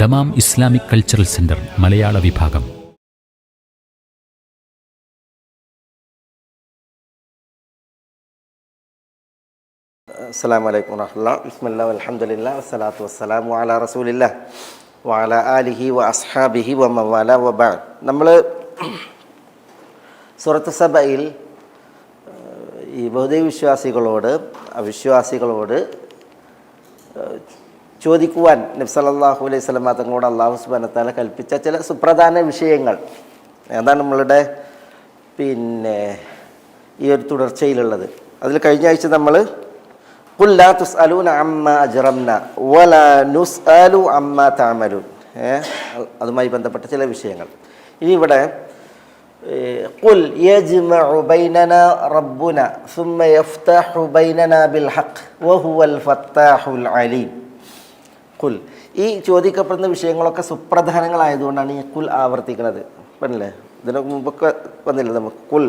Dammam Islamic cultural centre മലയാള വിഭാഗം. അസ്സലാമു അലൈക്കും വറഹ്മത്തുള്ളാഹി. ബിസ്മില്ലാഹി വൽഹംദുലില്ലാഹി വസ്സലാത്തു വസ്സലാമു അലാ റസൂലില്ലാഹി വഅലാ ആലിഹി വഅസ്ഹാബിഹി വമവാല വബഅദ്. നമ്മൾ സൂറത്ത് സബയിൽ ഈ ബൗദ്ധ വിശ്വാസികളോട് അവിശ്വാസികളോട് ചോദിക്കുവാൻ നബി സല്ലല്ലാഹു അലൈഹി വസല്ലം തങ്ങളോട് അല്ലാഹു സുബ്ഹാനഹു വ തആല കൽപ്പിച്ച ചില സുപ്രധാന വിഷയങ്ങൾ അതാണ് നമ്മളുടെ ഈ ഒരു തുടർച്ചയിലുള്ളത്. അതിൽ കഴിഞ്ഞ ആഴ്ച നമ്മൾ ഖുൽ ലാ തുസ്അലൂന അമ്മാ അജ്റംന വലാ നുസ്അലു അമ്മാ തഅമലൂൻ, അതുമായി ബന്ധപ്പെട്ട ചില വിഷയങ്ങൾ. ഇനി ഇവിടെ ഖുൽ യജ്മഉ ബൈനനാ റബ്ബുനാ സുമ്മ യഫ്തഹു ബൈനനാ ബിൽ ഹഖ് വഹുവൽ ഫത്താഹുൽ അലീം. കുൽ, ഈ ചോദിക്കപ്പെടുന്ന വിഷയങ്ങളൊക്കെ സുപ്രധാനങ്ങളായതുകൊണ്ടാണ് ഈ കുൽ ആവർത്തിക്കുന്നത്. പറഞ്ഞില്ലേ, ഇതിന് മുമ്പൊക്കെ വന്നില്ല നമുക്ക് കുൽ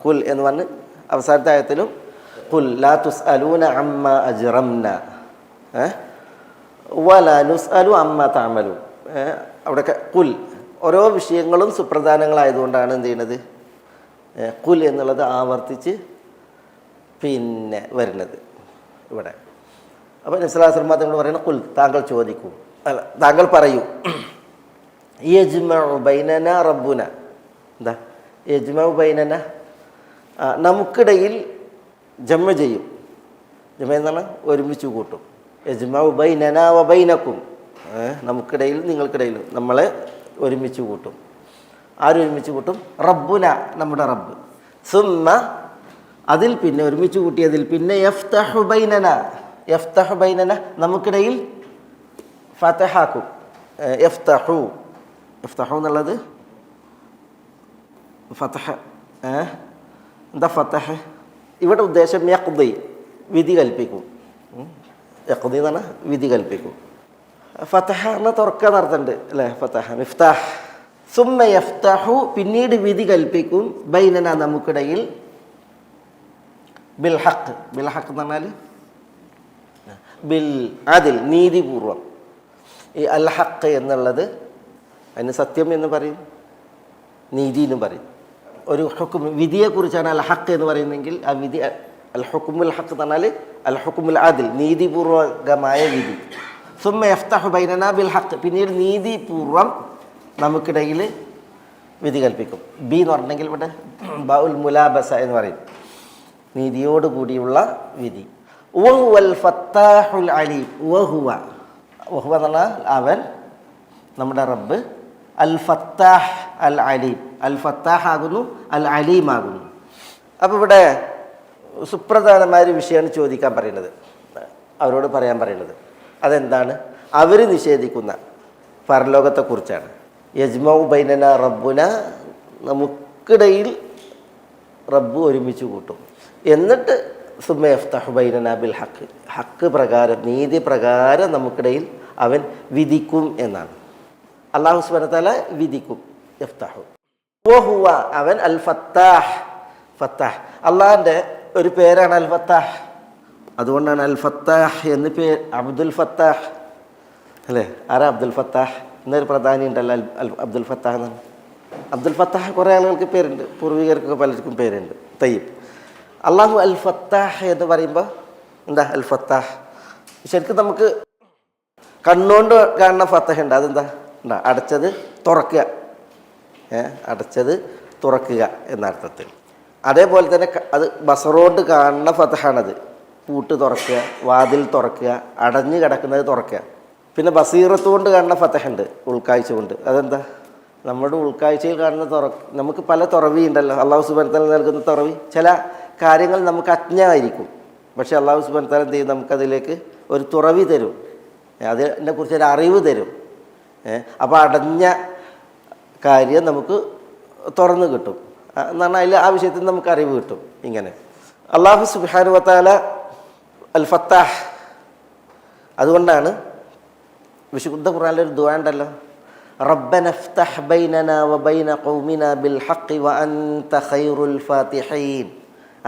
കുൽ എന്ന് പറഞ്ഞ് അവസാനത്തെ ആയത്തിലും കുൽ ലാ തുസ്അലൂന അമ്മാ അജ്റംന വലാ നുസ്അലു അമ്മാ തഅമലൂൻ. അവിടെയൊക്കെ കുൽ, ഓരോ വിഷയങ്ങളും സുപ്രധാനങ്ങളായതുകൊണ്ടാണ് എന്ത് ചെയ്യുന്നത്, കുൽ എന്നുള്ളത് ആവർത്തിച്ച് വരുന്നത് ഇവിടെ. അപ്പോൾ നബി സല്ലല്ലാഹു അലൈഹി വസല്ലം തങ്ങൾ പറയുന്ന കുൽ, താങ്കൾ ചോദിക്കൂ, അല്ല താങ്കൾ പറയൂ. യജ്മഉ ബൈനന റബ്ബുന, എന്താ യജ്മഉ ബൈനന, നമുക്കിടയിൽ ജമ ചെയ്യും. ജമ എന്നാണ് ഒരുമിച്ച് കൂട്ടും. യജ്മഉ ബൈനന വ ബൈനക്കും, നമുക്കിടയിൽ നിങ്ങൾക്കിടയിൽ നമ്മളെ ഒരുമിച്ച് കൂട്ടും. ആരൊരുമിച്ച് കൂട്ടും? റബ്ബുന, നമ്മുടെ റബ്ബ്. സുമ്മ, അതിൽ പിന്നെ ഒരുമിച്ച് കൂട്ടിയതിൽ പിന്നെ യഫ്തഹു ബൈനന, യഫ്തഹു ബൈനന, നമുക്കിടയിൽ ഫതഹാക്കും. യഫ്തഹു, യഫ്തഹു എന്നുള്ളത് ഫതഹ്. എന്താ ഫതഹ്? ഇവിടെ ഉദ്ദേശം യഖ്ദി, വിധി കൽപ്പിക്കും. യഖ്ദി എന്ന് പറഞ്ഞാൽ വിധി കൽപ്പിക്കും. ഫതഹ എന്നാൽ തുറക്കുക നടത്തുന്നുണ്ട് അല്ലേ, ഫതഹ മിഫ്താഹ്. സുമ്മ യഫ്തഹു, പിന്നീട് വിധി കൽപ്പിക്കും, ബൈനന, നമുക്കിടയിൽ, ബിൽ ഹഖ്. ബിൽ ഹഖ് എന്ന് പറഞ്ഞാൽ ബിൽ അദിൽ, നീതിപൂർവം. ഈ അൽ ഹഖ് എന്നുള്ളത് അതിന് സത്യം എന്ന് പറയും, നീതി എന്നും പറയും. ഒരു ഹുക്കും, വിധിയെക്കുറിച്ചാണ് അൽ ഹഖ് എന്ന് പറയുന്നതെങ്കിൽ ആ വിധി അൽ ഹുക്കുമുൽ ഹഖ് എന്ന് പറഞ്ഞാൽ അൽ ഹുക്കുമുൽ അദിൽ, നീതിപൂർവകമായ വിധി. സുമ്മ യഫ്തഹു ബൈനനാ ബിൽ ഹഖ്, പിന്നീട് നീതിപൂർവം നമുക്കിടയിൽ വിധി കൽപ്പിക്കും. ബി എന്ന് പറഞ്ഞിട്ടുണ്ടെങ്കിൽ ഇവിടെ ബഉൽ മുലാബസ എന്ന് പറയും, നീതിയോട് കൂടിയുള്ള വിധി. വഹുവൽ ഫത്താഹുൽ അലീം. വഹുവ, വഹുവ എന്ന് പറഞ്ഞാൽ അവൻ, നമ്മുടെ റബ്ബ്, അൽ ഫത്താഹ് അൽ അലീം. അൽ ഫത്താഹ് ആകുന്നു, അൽ അലീം ആകുന്നു. അപ്പോൾ ഇവിടെ സുപ്രധാനമായ ഒരു വിഷയമാണ് ചോദിക്കാൻ പറയുന്നത്, അവരോട് പറയാൻ പറയുന്നത്. അതെന്താണ്? അവർ നിഷേധിക്കുന്ന പരലോകത്തെക്കുറിച്ചാണ്. യജ്മഉ ബൈനന റബ്ബുന, നമുക്കിടയിൽ റബ്ബ് ഒരുമിച്ച് കൂട്ടും. എന്നിട്ട് സുമ്മ യഫ്തഹു ബൈനന ബിൽ ഹഖ്, ഹഖ് പ്രകാരം, നീതി പ്രകാരം നമുക്കിടയിൽ അവൻ വിധിക്കും എന്നാണ്. അല്ലാഹു സുബ്ഹാനഹു വ തആല വിധിക്കും. യഫ്തഹു, വഹുവ, അവൻ, അൽ ഫത്താഹ്. ഫത്താഹ് അള്ളാഹിൻ്റെ ഒരു പേരാണ് അൽ ഫത്താഹ്. അതുകൊണ്ടാണ് അൽ ഫത്താഹ് എന്ന് പേര്. അബ്ദുൽ ഫത്താഹ് അല്ലേ? ആരാ അബ്ദുൽ ഫത്താഹ്? എന്നൊരു പ്രധാനി ഉണ്ടല്ലോ, അബ്ദുൽ ഫത്താഹ് എന്നാണ്. അബ്ദുൽ ഫത്താഹ് കുറേ ആളുകൾക്ക് പേരുണ്ട്, പൂർവികർക്ക് പലർക്കും പേരുണ്ട്. തയ്യിബ്, അള്ളാഹു അൽ ഫത്താഹ് എന്ന് പറയുമ്പോൾ എന്താ അൽ ഫത്താഹ്? ശരിക്കും നമുക്ക് കണ്ണുകൊണ്ട് കാണുന്ന ഫത്തഹ ഉണ്ട്, അതെന്താ? എന്താ? അടച്ചത് തുറക്കുക, അടച്ചത് തുറക്കുക എന്ന അർത്ഥത്തിൽ. അതേപോലെ തന്നെ അത് ബസറോണ്ട് കാണുന്ന ഫതഹാണത്, പൂട്ട് തുറക്കുക, വാതിൽ തുറക്കുക, അടഞ്ഞു കിടക്കുന്നത് തുറക്കുക. പിന്നെ ബസീറത്ത് കൊണ്ട് കാണുന്ന ഫതഹ ഉണ്ട്, ഉൾക്കാഴ്ച കൊണ്ട്. അതെന്താ? നമ്മുടെ ഉൾക്കാഴ്ചയിൽ കാണുന്ന നമുക്ക് പല തുറവി ഉണ്ടല്ലോ, അല്ലാഹു സുബ്ഹാനഹു വ തആല നൽകുന്ന തുറവി. ചില കാര്യങ്ങൾ നമുക്ക് അജ്ഞമായിരിക്കും, പക്ഷേ അല്ലാഹു സുബ്ഹാനഹു വ തആല എന്ത് ചെയ്യും? നമുക്കതിലേക്ക് ഒരു തുറവി തരും, അതിനെക്കുറിച്ച് ഒരു അറിവ് തരും. അപ്പോൾ അടഞ്ഞ കാര്യം നമുക്ക് തുറന്നു കിട്ടും എന്ന് പറഞ്ഞാൽ അതിൽ ആ വിഷയത്തിൽ നമുക്ക് അറിവ് കിട്ടും. ഇങ്ങനെ അല്ലാഹു സുബ്ഹാനഹു വ തആല അൽ ഫത്താഹ്. അതുകൊണ്ടാണ് വിശുദ്ധ ഖുർആനിലൊരു ദുആ ഉണ്ടല്ലോ, റബ്ബന ഇഫ്തഹ് ബൈനനാ വ ബൈന ഖൗമിനാ ബിൽ ഹഖ് വ അൻത ഖൈറുൽ ഫാത്തിഹീൻ.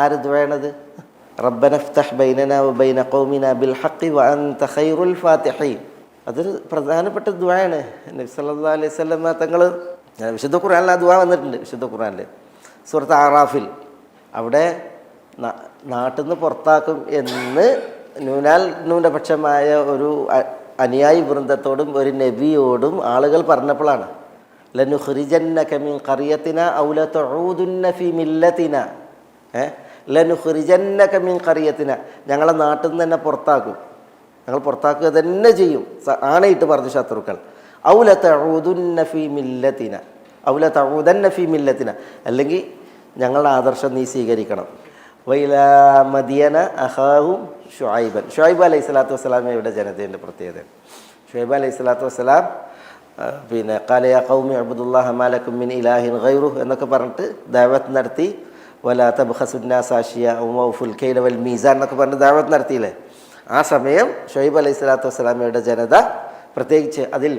ആര് ദുആണത്? റബ്ബന ഇഫ്തഹ് ബൈനനാ വ ബൈന ഖൗമിനാ ബിൽ ഹഖ് വ അൻത ഖൈറുൽ ഫാത്തിഹീൻ. അതൊരു പ്രധാനപ്പെട്ട ദുആയാണ്. നബി സല്ലല്ലാഹു അലൈഹി വസല്ലം തങ്ങൾ വിശുദ്ധ ഖുർആനിൽ ആ ദുആ വന്നിട്ടുണ്ട്. വിശുദ്ധ ഖുർആനിൽ സൂറത്ത് ആറാഫിൽ അവിടെ നാട്ടിൽ നിന്ന് പുറത്താക്കും എന്ന് ന്യൂനപക്ഷമായ ഒരു അനുയായി വൃന്ദത്തോടും ഒരു നബിയോടും ആളുകൾ പറഞ്ഞപ്പോഴാണ് ലനുഖ്രിജന്നക മിൻ ഖറിയത്തിന ഔ ലതഊദുന്ന ഫീ മില്ലത്തിന. ലനുഖ്രിജന്നക മിൻ ഖറിയത്തിന, ഞങ്ങളെ നാട്ടിൽ നിന്ന് തന്നെ പുറത്താക്കും, ഞങ്ങൾ പുറത്താക്കുക തന്നെ ചെയ്യും, ആണയിട്ട് പറഞ്ഞു ശത്രുക്കൾ. ഔ ലതഊദുന്ന ഫീ മില്ലത്തിന, ഔ ലതഊദന്ന ഫീ മില്ലത്തിന, അല്ലെങ്കിൽ ഞങ്ങളുടെ ആദർശം നീ സ്വീകരിക്കണം. വൈലാ മദിയന അഖാഹും ഷുഐബൻ, ഷുഐബ് അലൈഹി സ്വലാത്തു വസ്സലാമയുടെ ജനതയുടെ പ്രത്യേകത. ഷുഐബ് അലൈഹി സ്വലാത്തു വസ്സലാം പിന്നെ ഖാല യാ ഖൗമി അബ്ദുല്ലാഹ മാ ലക്കും മിൻ ഇലാഹിൻ ഗൈറുഹു എന്നൊക്കെ പറഞ്ഞിട്ട് ദഅവത്ത് നടത്തി. വലാ തബ്ഖസുന്നാസ അശ്യാഅഹും വൗഫുൽ കൈല വൽ മീസാൻ എന്നൊക്കെ പറഞ്ഞ് ദഅവത്ത് നടത്തിയില്ലേ. ആ സമയം ഷുഐബ് അലൈഹി സ്വലാത്തു വസ്സലാമയുടെ ജനത, പ്രത്യേകിച്ച് അതിൽ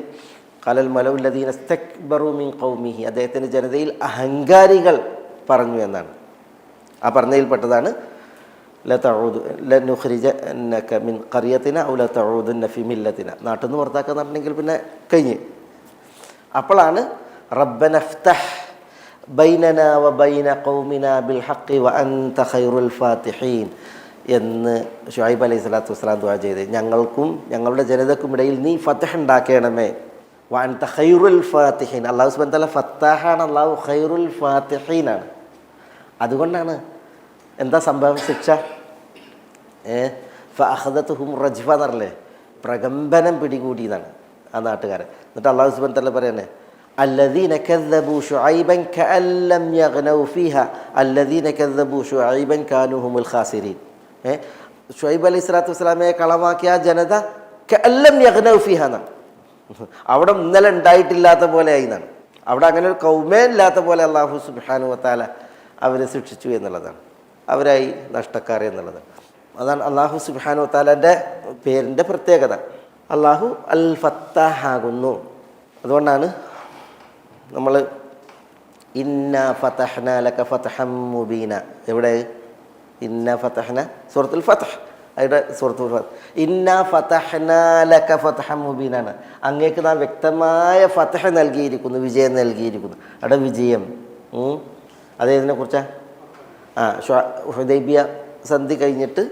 ഖാലൽ മലഉ ലദീന ഇസ്തക്ബറു മിൻ ഖൗമിഹി, അദ്ദേഹത്തിൻ്റെ ജനതയിൽ അഹങ്കാരികൾ പറഞ്ഞു എന്നാണ്. ആ പറഞ്ഞതിൽപ്പെട്ടതാണ് ലനുഖ്രിജന്നക മിൻ ഖറിയത്തിന ഔ ലതഊദുന്ന ഫീ മില്ലത്തിന, നാട്ടിൽ നിന്ന് പുറത്താക്കാന്ന് പറഞ്ഞെങ്കിൽ പിന്നെ കഴിഞ്ഞ്. അപ്പോഴാണ് റബ്ബന ഇഫ്തഹ് ബൈനന വ ബൈന ഖൗമിന ബിൽ ഹഖ് വ അൻത ഖൈറുൽ ഫാത്തിഹീൻ എന്ന് ഷുഐബ് അലൈഹി സ്വലാത്തു വസ്സലാം ദുആ ചെയ്ത്, ഞങ്ങൾക്കും ഞങ്ങളുടെ ജനതക്കും ഇടയിൽ നീ ഫതഹ് ഉണ്ടാക്കണമേ. വ അൻത ഖൈറുൽ ഫാത്തിഹീൻ, അല്ലാഹു സുബ്ഹാനഹു വ തആല ഫത്താഹാണ്, അല്ലാഹു ഖൈറുൽ ഫാത്തിഹീനാണ്. അതുകൊണ്ടാണ് എന്താ സംഭവം, ശിക്ഷ ഫഅഖദതുഹും റജ്ഫ എന്നറില്ലേ, പ്രകമ്പനം പിടികൂടിയതാണ് ആ നാട്ടുകാരെ. എന്നിട്ട് അല്ലാഹു സുബ്ഹാനഹു വ തആല പറയണേ അല്ലദീന കദ്ദബൂ ശുഐബൻ കഅൻ ലം യഗ്നൗ ഫീഹാ അല്ലദീന കദ്ദബൂ ശുഐബൻ കാനൂ ഹുമുൽ ഖാസിരീൻ. ശുഐബ് അലൈഹി സ്വലാത്തു വസ്സലാമയെ കളവാക്കിയ ആ ജനത കഅൻ ലം യഗ്നൗ ഫീഹാ എന്നാണ്, അവിടെ ഇന്നലെ ഉണ്ടായിട്ടില്ലാത്ത പോലെ ആയി എന്നാണ്. അവിടെ അങ്ങനെ ഒരു കൗമേ ഇല്ലാത്ത പോലെ അല്ലാഹു സുബ്ഹാനഹു വ തആല അവരെ ശിക്ഷിച്ചു എന്നുള്ളതാണ്, അവരായി നഷ്ടക്കാർ എന്നുള്ളതാണ്. അതാണ് അല്ലാഹു സുബ്ഹാനഹു വ തആലയുടെ പേരിൻ്റെ പ്രത്യേകത. അല്ലാഹു അൽ ഫത്താഹ് ആകുന്നു. അതുകൊണ്ടാണ് നമ്മൾ ഇന്ന ഫതഹ്ന ലക ഫതഹം മുബീന, എവിടെ ഇന്ന ഫതഹ്ന സൂറത്തുൽ ഫത്ഹ്, അവിടെ സൂറത്തുൽ ഫത്ഹ് ഇന്ന ഫതഹ്ന ലക ഫതഹം മുബീനാണ്. അങ്ങേക്ക് നാം വ്യക്തമായ ഫതഹ് നൽകിയിരിക്കുന്നു, വിജയം നൽകിയിരിക്കുന്നു. അവിടെ വിജയം അതേതിനെ കുറിച്ചാണ്? ഹുദൈബിയ സന്ധി കഴിഞ്ഞിട്ട്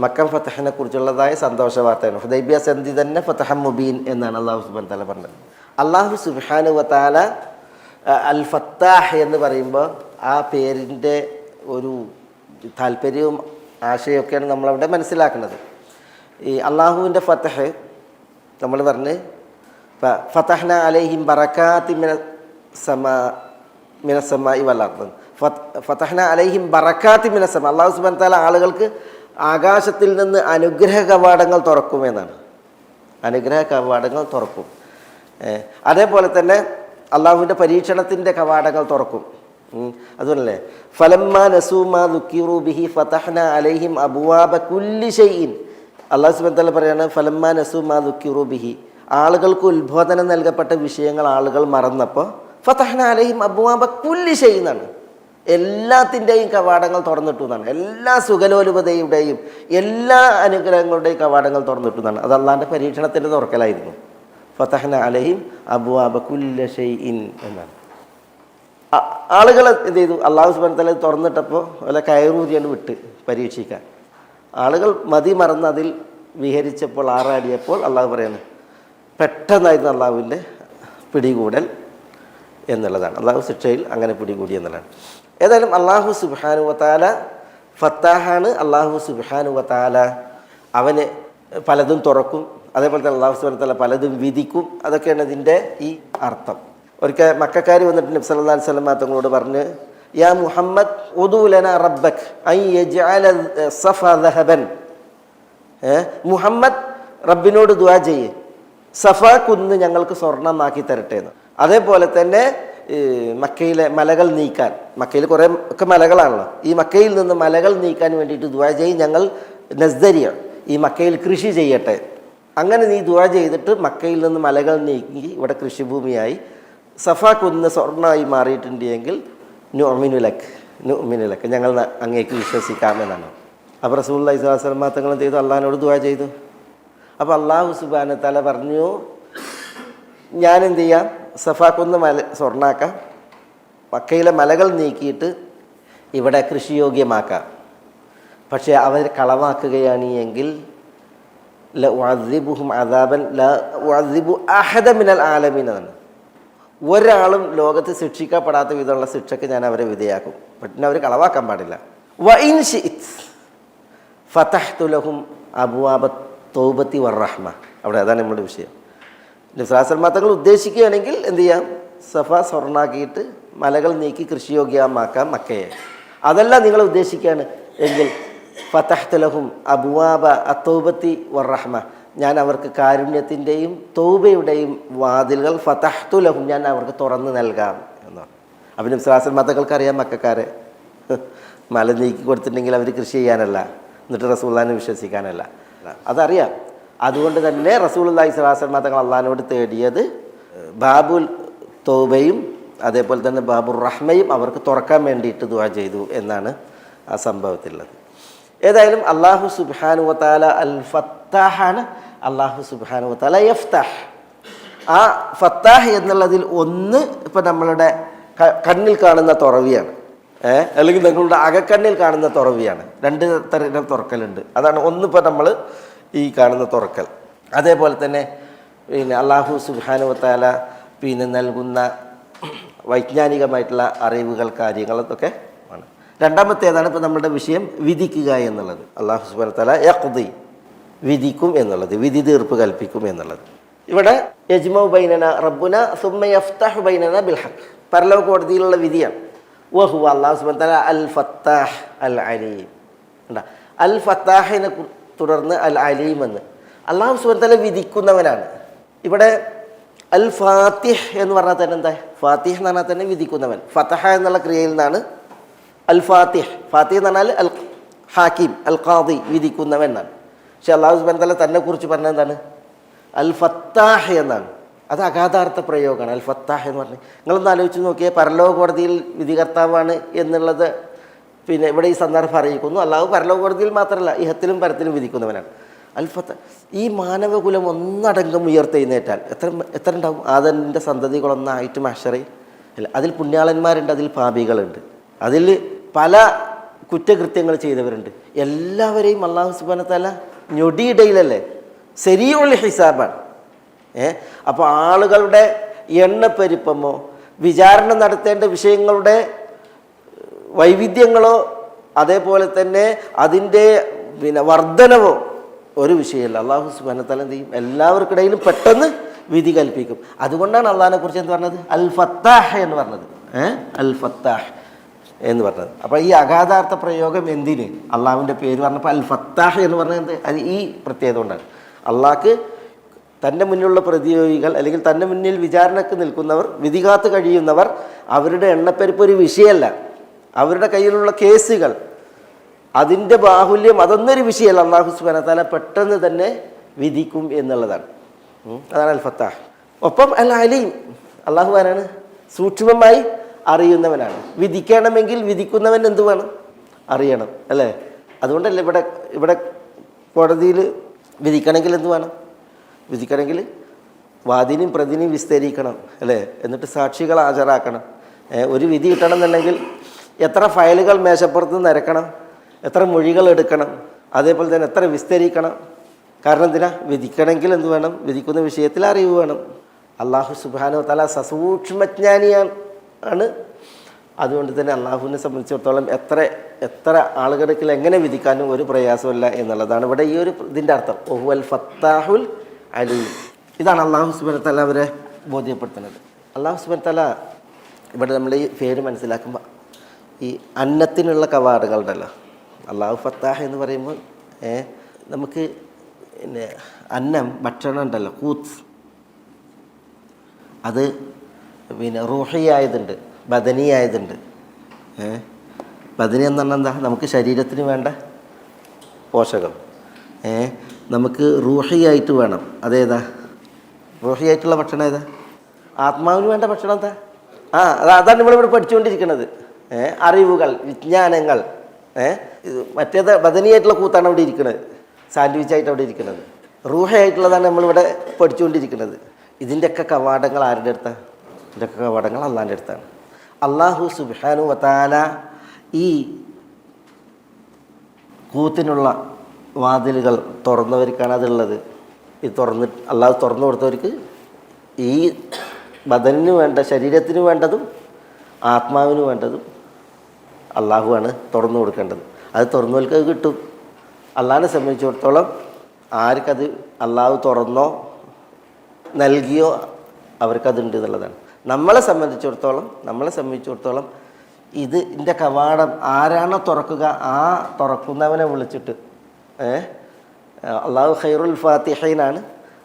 മക്ക ഫതഹിനെ കുറിച്ചുള്ളതായ സന്തോഷ വാർത്തയാണ്. ഹുദൈബിയ സന്ധി തന്നെ ഫതഹം മുബീൻ എന്നാണ് അല്ലാഹു സുബ്ഹാനഹു വ തആല പറഞ്ഞത്. അല്ലാഹു സുബ്ഹാനഹു വ തആല അൽ ഫത്താഹ് എന്ന് പറയുമ്പോൾ ആ പേരിൻ്റെ ഒരു താല്പര്യവും ആശയമൊക്കെയാണ് നമ്മളവിടെ മനസ്സിലാക്കുന്നത്. ഈ അള്ളാഹുവിൻ്റെ ഫതഹ് നമ്മൾ പറഞ്ഞ് ഫതഹ്ന അലൈഹിം ബറകാത്തി മിനസ്സമാഇ വൽ അർദ്, ഫതഹ്ന അലൈഹിം ബറകാത്തി മിനസ്സമാ, അല്ലാഹു സുബ്ഹാനഹു വ തആല ആളുകൾക്ക് ആകാശത്തിൽ നിന്ന് അനുഗ്രഹ കവാടങ്ങൾ തുറക്കുമെന്നാണ്, അനുഗ്രഹ കവാടങ്ങൾ തുറക്കും. അതേപോലെ തന്നെ അള്ളാഹുവിൻ്റെ പരീക്ഷണത്തിൻ്റെ കവാടങ്ങൾ തുറക്കും. അതുകൊണ്ടല്ലേ ഫലമ്മാ നസൂമാ ദുക്കിറു ബിഹി ഫതഹ്ന അലൈഹിം അബ്വാബ കുല്ലി ഷൈഇൻ, അല്ലാഹു സുബ്ഹാനഹു വ തആല പറയാണ് ഫലമ്മാ നസൂമാ ദുക്കിറു ബിഹി, ആളുകൾക്ക് ഉത്ബോധനം നൽകപ്പെട്ട വിഷയങ്ങൾ ആളുകൾ മറന്നപ്പോൾ ഫതഹ്ന അലൈഹിം അബ്വാബ കുല്ലി ഷൈഇൻ എന്നാണ്, എല്ലാത്തിൻ്റെയും കവാടങ്ങൾ തുറന്നിട്ടു എന്നാണ്, എല്ലാ സുഖലോലുപതയുടെയും എല്ലാ അനുഗ്രഹങ്ങളുടെയും കവാടങ്ങൾ തുറന്നിട്ടു എന്നാണ്. അത് അള്ളാഹിൻ്റെ പരീക്ഷണത്തിൻ്റെ തുറക്കലായിരുന്നു. ഫതഹ്ന അലൈഹിം അബ്വാബ കുല്ലി ഷൈഇൻ എന്നാണ്. ആളുകൾ എന്ത് ചെയ്തു? അല്ലാഹു സുബ്ഹാനഹു വ തആല തുറന്നിട്ടപ്പോൾ വല്ല കയറൂതിയാണ് വിട്ട് പരീക്ഷിക്കാൻ. ആളുകൾ മതി മറന്ന് അതിൽ വിഹരിച്ചപ്പോൾ ആറാടിയപ്പോൾ അള്ളാഹു പറയാണ് പെട്ടെന്നായിരുന്നു അള്ളാഹുവിൻ്റെ പിടികൂടൽ എന്നുള്ളതാണ്. അള്ളാഹു ശിക്ഷയിൽ അങ്ങനെ പിടികൂടി എന്നുള്ളതാണ്. ഏതായാലും അല്ലാഹു സുബ്ഹാനഹു വ തആല ഫത്താഹാണ്. അല്ലാഹു സുബ്ഹാനഹു വ തആല അവന് പലതും തുറക്കും, അതേപോലെ തന്നെ അല്ലാഹു സുബ്ഹാനഹു വ തആല പലതും വിധിക്കും. അതൊക്കെയാണ് ഇതിൻ്റെ ഈ അർത്ഥം. ഒരിക്കൽ മക്കക്കാർ വന്നിട്ട് നബി സല്ലല്ലാഹു അലൈഹി വസല്ലം തങ്ങളോട് പറഞ്ഞ് യാ മുഹമ്മദ് ഉദു ലനാ റബ്ബക് അൻ യജ്അല സഫ ദഹബൻ, മുഹമ്മദ് റബ്ബിനോട് ദുആ ചെയ്യ് സഫ കുന്ന് ഞങ്ങൾക്ക് സ്വർണ്ണമാക്കി തരട്ടെ എന്ന്. അതേപോലെ തന്നെ മക്കയിലെ മലകൾ നീക്കാൻ, മക്കയിൽ കുറേ ഒക്കെ മലകളാണല്ലോ, ഈ മക്കയിൽ നിന്ന് മലകൾ നീക്കാൻ വേണ്ടിയിട്ട് ദുആ ചെയ്യ്, ഞങ്ങൾ നസ്ദരിയ ഈ മക്കയിൽ കൃഷി ചെയ്യട്ടെ. അങ്ങനെ നീ ദുആ ചെയ്തിട്ട് മക്കയിൽ നിന്ന് മലകൾ നീക്കി ഇവിടെ കൃഷിഭൂമിയായി സഫ കുന്ന് സ്വർണ്ണമായി മാറിയിട്ടുണ്ട് എങ്കിൽ നുഅ്മിനുലക് ഞങ്ങൾ അങ്ങേക്ക് വിശ്വസിക്കാമെന്നാണ്. അപ്പോൾ റസൂലുള്ളാഹി സ്വല്ലല്ലാഹു അലൈഹി വസല്ലം തങ്ങൾ എന്ത് ചെയ്തു? അള്ളാഹിനോട് ദുആ ചെയ്തു. അപ്പോൾ അള്ളാഹു സുബ്ഹാനഹു വ തആല പറഞ്ഞു, ഞാൻ എന്ത് ചെയ്യാം, സഫാക്കുന്ന് സ്വർണ്ണാക്കാം, മക്കയിലെ മലകൾ നീക്കിയിട്ട് ഇവിടെ കൃഷിയോഗ്യമാക്കാം. പക്ഷേ അവർ കളവാക്കുകയാണ് എങ്കിൽ ലഉഅദ്ദിബുഹും അദാബൻ ലഉഅദ്ദിബു അഹദ മിനൽ ആലമീൻ എന്നാണ്. ഒരാളും ലോകത്ത് ശിക്ഷിക്കപ്പെടാത്ത വിധമുള്ള ശിക്ഷയ്ക്ക് ഞാൻ അവരെ വിധേയാക്കും. പിന്നെ അവർ കളവാക്കാൻ പാടില്ല. വഇൻ ശിഇത് ഫതഹ്തു ലഹും അബ്വാബ തൗബത്തി വറഹ്മ. അവിടെ അതാണ് നമ്മുടെ വിഷയം. തങ്ങൾ ഉദ്ദേശിക്കുകയാണെങ്കിൽ എന്ത് ചെയ്യാം, സഫ സ്വർണ്ണാക്കിയിട്ട് മലകൾ നീക്കി കൃഷിയോഗ്യമാക്കാം മക്കയെ. അതല്ല നിങ്ങൾ ഉദ്ദേശിക്കുകയാണ് എങ്കിൽ ഫതഹ്തു ലഹും അബ്വാബ അത്തൗബത്തി വറഹ്മ, ഞാൻ അവർക്ക് കാരുണ്യത്തിൻ്റെയും തൗബയുടെയും വാതിലുകൾ ഫതഹ്തു ലഹും, ഞാൻ അവർക്ക് തുറന്നു നൽകാം എന്നാണ്. അപ്പം നബി അറിയാം മക്കക്കാരെ മല നീക്കി കൊടുത്തിട്ടുണ്ടെങ്കിൽ അവർ കൃഷി ചെയ്യാനല്ല, എന്നിട്ട് റസൂലുള്ളാഹിനെ വിശ്വസിക്കാനല്ല, അതറിയാം. അതുകൊണ്ട് തന്നെ റസൂലുള്ളാഹി സ്വല്ലല്ലാഹു അലൈഹി വസല്ലം തങ്ങൾ അള്ളാഹിനോട് തേടിയത് ബാബുൽ തൗബയും അതേപോലെ തന്നെ ബാബുർ റഹ്മയും അവർക്ക് തുറക്കാൻ വേണ്ടിയിട്ട് ദുആ ചെയ്തു എന്നാണ് ആ സംഭവത്തിലുള്ളത്. ഏതായാലും അല്ലാഹു സുബ്ഹാനഹു വ തആല അൽ ഫത്താഹാണ്. അല്ലാഹു സുബ്ഹാനഹു വ തആല യഫ്തഹ്. ആ ഫത്താഹ് എന്നുള്ളതിൽ ഒന്ന് ഇപ്പം നമ്മളുടെ കണ്ണിൽ കാണുന്ന തുറവിയാണ്, അല്ലെങ്കിൽ നിങ്ങളുടെ അകക്കണ്ണിൽ കാണുന്ന തുറവിയാണ്. രണ്ട് തരം തുറക്കലുണ്ട്. അതാണ് ഒന്നിപ്പോൾ നമ്മൾ ഈ കാണുന്ന തുറക്കൽ. അതേപോലെ തന്നെ പിന്നെ അല്ലാഹു സുബ്ഹാനഹു വ തആല പിന്നെ നൽകുന്ന വൈജ്ഞാനികമായിട്ടുള്ള അറിവുകൾ, കാര്യങ്ങളൊക്കെ ആണ്. രണ്ടാമത്തേതാണ് ഇപ്പോൾ നമ്മുടെ വിഷയം, വിധിക്കുക എന്നുള്ളത്. അല്ലാഹു സുബ്ഹാനഹു വ തആല യഖ്ദി, വിധിക്കും എന്നുള്ളത്, വിധി തീർപ്പ് കൽപ്പിക്കും എന്നുള്ളത്. ഇവിടെ യജ്മഉ ബൈനന റബ്ബുന സുമ്മ യഫ്തഹു ബൈനന ബിൽ ഹഖ്, പരലോക കോടതിയിലുള്ള വിധിയാണ്. വഹുവ അല്ലാഹു സുബ്ഹാനഹു വ തആല അൽ ഫത്താഹ് അൽ അലീം. അൽ ഫത്താഹിനെ തുടർന്ന് അൽ അലീം എന്ന്. അല്ലാഹു സുബ്ഹാനഹു വ തആല വിധിക്കുന്നവനാണ്. ഇവിടെ അൽ ഫാത്തിഹ് എന്ന് പറഞ്ഞാൽ തന്നെ എന്താ, ഫാത്തിഹ് എന്ന് പറഞ്ഞാൽ തന്നെ വിധിക്കുന്നവൻ. ഫതഹ എന്നുള്ള ക്രിയയിൽ നിന്നാണ് അൽ ഫാത്തിഹ്. ഫാത്തിഹ് എന്ന് പറഞ്ഞാൽ അൽ ഹാക്കിം, അൽ ഖാദി, വിധിക്കുന്നവൻ എന്നാണ്. പക്ഷെ അല്ലാഹു സുബ്ഹാനഹു വ തആല തന്നെ കുറിച്ച് പറഞ്ഞത് എന്താണ്, അൽ ഫത്താഹ് എന്നാണ്. അത് അഗാധാർത്ഥ പ്രയോഗമാണ് അൽ ഫത്താഹ് എന്ന് പറഞ്ഞത്. നിങ്ങളൊന്ന് ആലോചിച്ച് നോക്കിയാൽ പരലോക കോടതിയിൽ വിധികർത്താവാണ് എന്നുള്ളത് പിന്നെ ഇവിടെ ഈ സന്ദർഭം അറിയിക്കുന്നു. അല്ലാഹു പരലോക കോടതിയിൽ മാത്രമല്ല ഇഹത്തിലും പരത്തിലും വിധിക്കുന്നവനാണ്. അൽ ഫത്താഹ്. ഈ മാനവകുലം ഒന്നടങ്കം ഉയർത്തെഴുന്നേറ്റാൽ എത്ര ഉണ്ടാവും? ആദമിൻ്റെ സന്തതികളൊന്നായിട്ട് മഹ്ശറയിൽ അല്ല, അതിൽ പുണ്യാളന്മാരുണ്ട്, അതിൽ പാപികളുണ്ട്, അതിൽ പല കുറ്റകൃത്യങ്ങൾ ചെയ്തവരുണ്ട്. എല്ലാവരെയും അല്ലാഹു സുബ്ഹാനഹു വ തആല ഞൊടിയിടയിലല്ലേ, സരീഉൽ ഹിസാബാണ്. അപ്പോൾ ആളുകളുടെ എണ്ണപ്പെരുപ്പമോ വിചാരണ നടത്തേണ്ട വിഷയങ്ങളുടെ വൈവിധ്യങ്ങളോ അതേപോലെ തന്നെ അതിൻ്റെ പിന്നെ വർധനവോ ഒരു വിഷയമല്ല. അല്ലാഹു സുബ്ഹാനഹു വ തആല എന്ത് ചെയ്യും, എല്ലാവർക്കിടയിലും പെട്ടെന്ന് വിധി കൽപ്പിക്കും. അതുകൊണ്ടാണ് അള്ളാഹിനെ കുറിച്ച് എന്ത് പറഞ്ഞത്, അൽ ഫത്താഹ് എന്ന് പറഞ്ഞത്. അൽ ഫത്താഹ് എന്ന് പറഞ്ഞത്. അപ്പോൾ ഈ അഗാധാർത്ഥ പ്രയോഗം എന്തിന്, അള്ളാഹുവിൻ്റെ പേര് പറഞ്ഞപ്പോൾ അൽ ഫത്താഹ് എന്ന് പറഞ്ഞത് അത് ഈ പ്രത്യേകത കൊണ്ടാണ്. അള്ളാഹ്ക്ക് തൻ്റെ മുന്നിലുള്ള പ്രതിയോഗികൾ അല്ലെങ്കിൽ തൻ്റെ മുന്നിൽ വിചാരണക്ക് നിൽക്കുന്നവർ, വിധി കാത്ത് കഴിയുന്നവർ, അവരുടെ എണ്ണപ്പെരുപ്പ് ഒരു വിഷയമല്ല. അവരുടെ കയ്യിലുള്ള കേസുകൾ, അതിൻ്റെ ബാഹുല്യം, അതൊന്നൊരു വിഷയമല്ല. അല്ലാഹു സുബ്ഹാനഹു വ തആല പെട്ടെന്ന് തന്നെ വിധിക്കും എന്നുള്ളതാണ്. അതാണ് അൽ ഫത്താഹ്. ഒപ്പം അൽ അലീം, അള്ളാഹു ആരാണ്, സൂക്ഷ്മമായി അറിയുന്നവനാണ്. വിധിക്കണമെങ്കിൽ വിധിക്കുന്നവൻ എന്ത് വേണം, അറിയണം അല്ലേ. അതുകൊണ്ടല്ലേ ഇവിടെ കോടതിയിൽ വിധിക്കണമെങ്കിൽ എന്ത് വേണം, വിധിക്കണമെങ്കിൽ വാദിനും പ്രതിനും വിസ്തരിക്കണം അല്ലേ, എന്നിട്ട് സാക്ഷികൾ ഹാജരാക്കണം. ഒരു വിധി കിട്ടണം എന്നുണ്ടെങ്കിൽ എത്ര ഫയലുകൾ മേശപ്പുറത്ത് നിരക്കണം, എത്ര മൊഴികൾ എടുക്കണം, അതേപോലെ തന്നെ എത്ര വിസ്തരിക്കണം. കാരണം എന്തിനാ, വിധിക്കണമെങ്കിൽ എന്ത് വേണം, വിധിക്കുന്ന വിഷയത്തിൽ അറിവ് വേണം. അല്ലാഹു സുബ്ഹാനഹു വ തആല സസൂക്ഷ്മജ്ഞാനിയാണ്. അതുകൊണ്ട് തന്നെ അള്ളാഹുവിനെ സംബന്ധിച്ചിടത്തോളം എത്ര ആളുകൾക്ക് എങ്ങനെ വിധിക്കാനും ഒരു പ്രയാസമില്ല എന്നുള്ളതാണ് ഇവിടെ ഈ ഒരു ഇതിൻ്റെ അർത്ഥം. വഹുവൽ ഫത്താഹുൽ അലീം. ഇതാണ് അല്ലാഹു സുബ്ഹാനഹു വ തആല അവരെ ബോധ്യപ്പെടുത്തുന്നത്. അല്ലാഹു സുബ്ഹാനഹു വ തആല ഇവിടെ നമ്മൾ ഈ പേര് മനസ്സിലാക്കുമ്പോൾ ഈ അന്നത്തിനുള്ള കവാടങ്ങളുണ്ടല്ലോ, അല്ലാഹു ഫത്താഹ് എന്ന് പറയുമ്പോൾ നമുക്ക് പിന്നെ അന്നം, ഭക്ഷണം ഉണ്ടല്ലോ, കൂത്ത്, അത് പിന്നെ റൂഹിയായതുണ്ട്, ബദനിയായതുണ്ട്. ബദനി എന്ന് പറഞ്ഞാൽ എന്താ, നമുക്ക് ശരീരത്തിന് വേണ്ട പോഷകം. നമുക്ക് റൂഹിയായിട്ട് വേണം. അതേതാ റൂഹിയായിട്ടുള്ള ഭക്ഷണം? ഏതാ? ആത്മാവിന് വേണ്ട ഭക്ഷണം എന്താ? അതാണ് നമ്മളിവിടെ പഠിച്ചുകൊണ്ടിരിക്കുന്നത്. അറിവുകൾ, വിജ്ഞാനങ്ങൾ. മറ്റേത് ബദനിയായിട്ടുള്ള കൂത്താണ് അവിടെ ഇരിക്കുന്നത്, സാൻഡ്വിച്ചായിട്ട് അവിടെ ഇരിക്കുന്നത്. റൂഹായിട്ടുള്ളതാണ് നമ്മളിവിടെ പഠിച്ചുകൊണ്ടിരിക്കുന്നത്. ഇതിൻ്റെയൊക്കെ കവാടങ്ങൾ ആരുടെ അടുത്താണ്? ഇതിൻ്റെയൊക്കെ കവാടങ്ങൾ അള്ളാഹിൻ്റെ അടുത്താണ്. അള്ളാഹു സുബ്ഹാനഹു വ തആല ഈ കൂത്തിനുള്ള വാതിലുകൾ തുറന്നവർക്കാണ് അതുള്ളത്. ഇത് അള്ളാഹു തുറന്നു കൊടുത്തവർക്ക് ഈ ബദനിന് വേണ്ട, ശരീരത്തിന് വേണ്ടതും ആത്മാവിന് വേണ്ടതും അള്ളാഹുവാണ് തുറന്നു കൊടുക്കേണ്ടത്. അത് തുറന്നവർക്ക് അത് കിട്ടും. അള്ളാഹിനെ സംബന്ധിച്ചിടത്തോളം ആർക്കത് അള്ളാഹു തുറന്നോ നൽകിയോ അവർക്കതുണ്ട് എന്നുള്ളതാണ്. നമ്മളെ സംബന്ധിച്ചിടത്തോളം ഇതിൻ്റെ കവാടം ആരാണോ തുറക്കുക ആ തുറക്കുന്നവനെ വിളിച്ചിട്ട് അള്ളാഹു ഖൈറുൽ ഫാത്തിഹീനാണ്.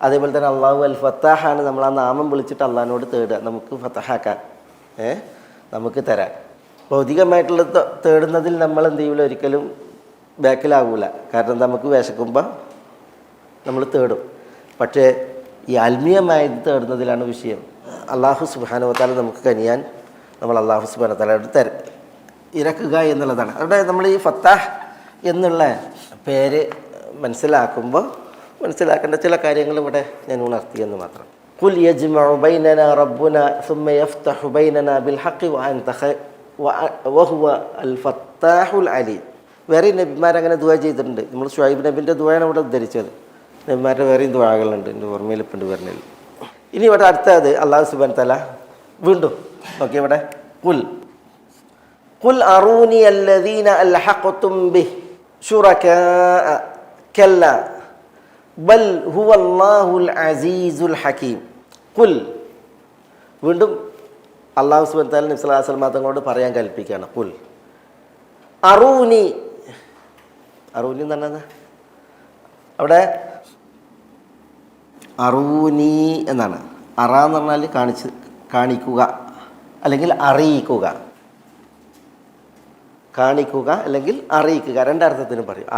അതേപോലെ തന്നെ അള്ളാഹു അൽ ഫത്താഹാണ്. നമ്മൾ ആ നാമം വിളിച്ചിട്ട് അള്ളാഹിനോട് തേടുക, നമുക്ക് ഫത്തഹാക്കാൻ, നമുക്ക് തരാൻ. ഭൗതികമായിട്ടുള്ള തേടുന്നതിൽ നമ്മൾ എന്ത് ചെയ്യില്ല, ഒരിക്കലും ബാക്കിലാകൂല. കാരണം നമുക്ക് വിശക്കുമ്പോൾ നമ്മൾ തേടും. പക്ഷേ ഈ ആത്മീയമായത് തേടുന്നതിലാണ് വിഷയം. അള്ളാഹു സുബ്ഹാനഹു വ തആല നമുക്ക് കനിയാൻ നമ്മൾ അള്ളാഹു സുബ്ഹാനഹു വ തആലയോട് ഇറക്കുക എന്നുള്ളതാണ്. അവിടെ നമ്മൾ ഈ ഫത്താഹ് എന്നുള്ള പേര് മനസ്സിലാക്കേണ്ട ചില കാര്യങ്ങൾ ഇവിടെ ഞാൻ ഉണർത്തിയെന്ന് മാത്രം. ഖുൽ യജ്മഉ ബൈനനാ റബ്ബുനാ സുമ്മ യഫ്തഹു ബൈനനാ ബിൽ ഹഖ് വഹുവ അൽ ഫത്താഹുൽ അലീം. വേറെ നബിമാരങ്ങനെ ദുആ ചെയ്തിട്ടുണ്ട്. നമ്മൾ ശുഐബ് നബിൻ്റെ ദുആയാണ് ഇവിടെ ഉദ്ധരിച്ചത്. നബിമാരുടെ വേറെയും ദുആകളുണ്ട്, എൻ്റെ ഓർമ്മയിൽ ഇപ്പം വരുന്നില്ല. ഇനി ഇവിടെ അടുത്തത് അല്ലാഹു സുബ്ഹാനഹു വ തആല വീണ്ടും നോക്കി ഇവിടെ ഖുൽ അറൂനി അല്ലദീന അൽഹഖ്തും ബിഹി ശുറകാഅ കല്ല ബൽ ഹുവല്ലാഹുൽ അസീസുൽ ഹകീം. ഖുൽ വീണ്ടും അല്ലാഹു സുബ്ഹാനഹു വ തആല നബി സല്ലല്ലാഹു അലൈഹി വസല്ലം തങ്ങളോട് പറയാൻ കൽപ്പിക്കുകയാണ്. ഖുൽ അറൂനി എന്ന് പറഞ്ഞാൽ അവിടെ അറൂനി എന്നാണ്. അറ എന്ന് പറഞ്ഞാൽ കാണിക്കുക അല്ലെങ്കിൽ അറിയിക്കുക. കാണിക്കുക അല്ലെങ്കിൽ അറിയിക്കുക, രണ്ടർത്ഥത്തിനും പറയും.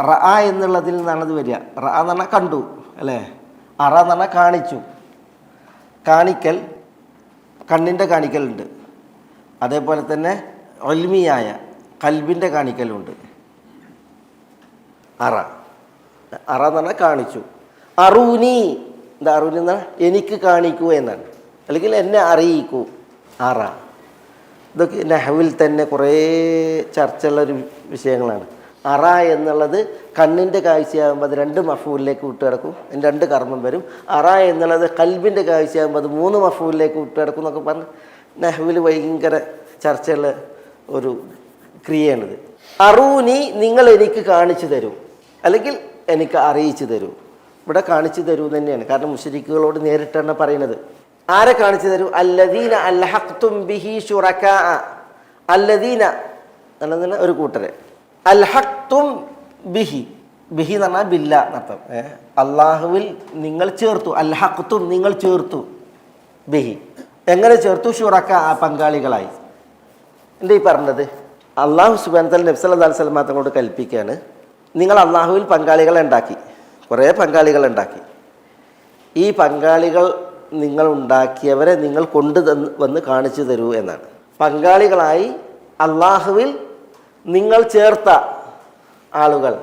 റ എന്നുള്ളതിൽ നിന്നാണത് വരിക. റ എന്ന് പറഞ്ഞാൽ കണ്ടു അല്ലേ. അറ എന്ന് പറഞ്ഞാൽ കാണിച്ചു. കാണിക്കൽ, കണ്ണിൻ്റെ കാണിക്കലുണ്ട്. അതേപോലെ തന്നെ ഇൽമിയായ കൽബിൻ്റെ കാണിക്കലുണ്ട്. അറ എന്ന് പറഞ്ഞാൽ കാണിച്ചു. അറൂനി, എന്താ അറൂനി എന്നാണ്? എനിക്ക് കാണിക്കൂ എന്നാണ്, അല്ലെങ്കിൽ എന്നെ അറിയിക്കൂ. അറ ഇതൊക്കെ നഹ്വിൽ തന്നെ കുറേ ചർച്ചയുള്ളൊരു വിഷയങ്ങളാണ്. അറ എന്നുള്ളത് കണ്ണിൻ്റെ കാഴ്ചയാകുമ്പോൾ അത് 2 മഫൂലിലേക്ക് വിട്ടുകിടക്കും, അതിന് 2 കർമ്മം വരും. അറ എന്നുള്ളത് കൽബിൻ്റെ കാഴ്ചയാകുമ്പോൾ അത് 3 മഫൂലിലേക്ക് വിട്ടുകിടക്കും എന്നൊക്കെ പറഞ്ഞ് നഹ്വിൽ ഭയങ്കര ചർച്ചയുള്ള ഒരു ക്രിയയാണിത്. അറൂനി, നിങ്ങൾ എനിക്ക് കാണിച്ചു തരൂ, അല്ലെങ്കിൽ എനിക്ക് അറിയിച്ചു തരൂ. ഇവിടെ കാണിച്ചു തരൂ തന്നെയാണ്, കാരണം മുശ്രിക്കുകളോട് നേരിട്ടാണ് പറയുന്നത്. ആരെ കാണിച്ചു തരൂ? അല്ലദീന അൽഹഖ്തും ബിഹി ശുറകാഅ. അല്ലദീന എന്നതിന് ഒരു കൂട്ടരെ, അൽഹഖ്തും ബിഹി, ബിഹി എന്ന് പറഞ്ഞാൽ ബില്ല എന്നർത്ഥം. അള്ളാഹുവിൽ നിങ്ങൾ ചേർത്തു. അൽഹഖ്തും നിങ്ങൾ ചേർത്തു. ബിഹി എങ്ങനെ ചേർത്തു? ശുറകാഅ പങ്കാളികളായി. എന്താ ഈ പറഞ്ഞത്? അള്ളാഹു സുബ്ഹാനഹു വ തആല നബി സല്ലല്ലാഹു അലൈഹി വസല്ലം തങ്ങളോട് കൽപ്പിക്കുകയാണ്, നിങ്ങൾ അള്ളാഹുവിൽ പങ്കാളികളെ ഉണ്ടാക്കി, കുറേ പങ്കാളികളുണ്ടാക്കി. ഈ പങ്കാളികൾ നിങ്ങൾ ഉണ്ടാക്കിയവരെ നിങ്ങൾ വന്ന് കാണിച്ചു തരൂ എന്നാണ്. പങ്കാളികളായി അള്ളാഹുവിൽ നിങ്ങൾ ചേർത്ത ആളുകൾ,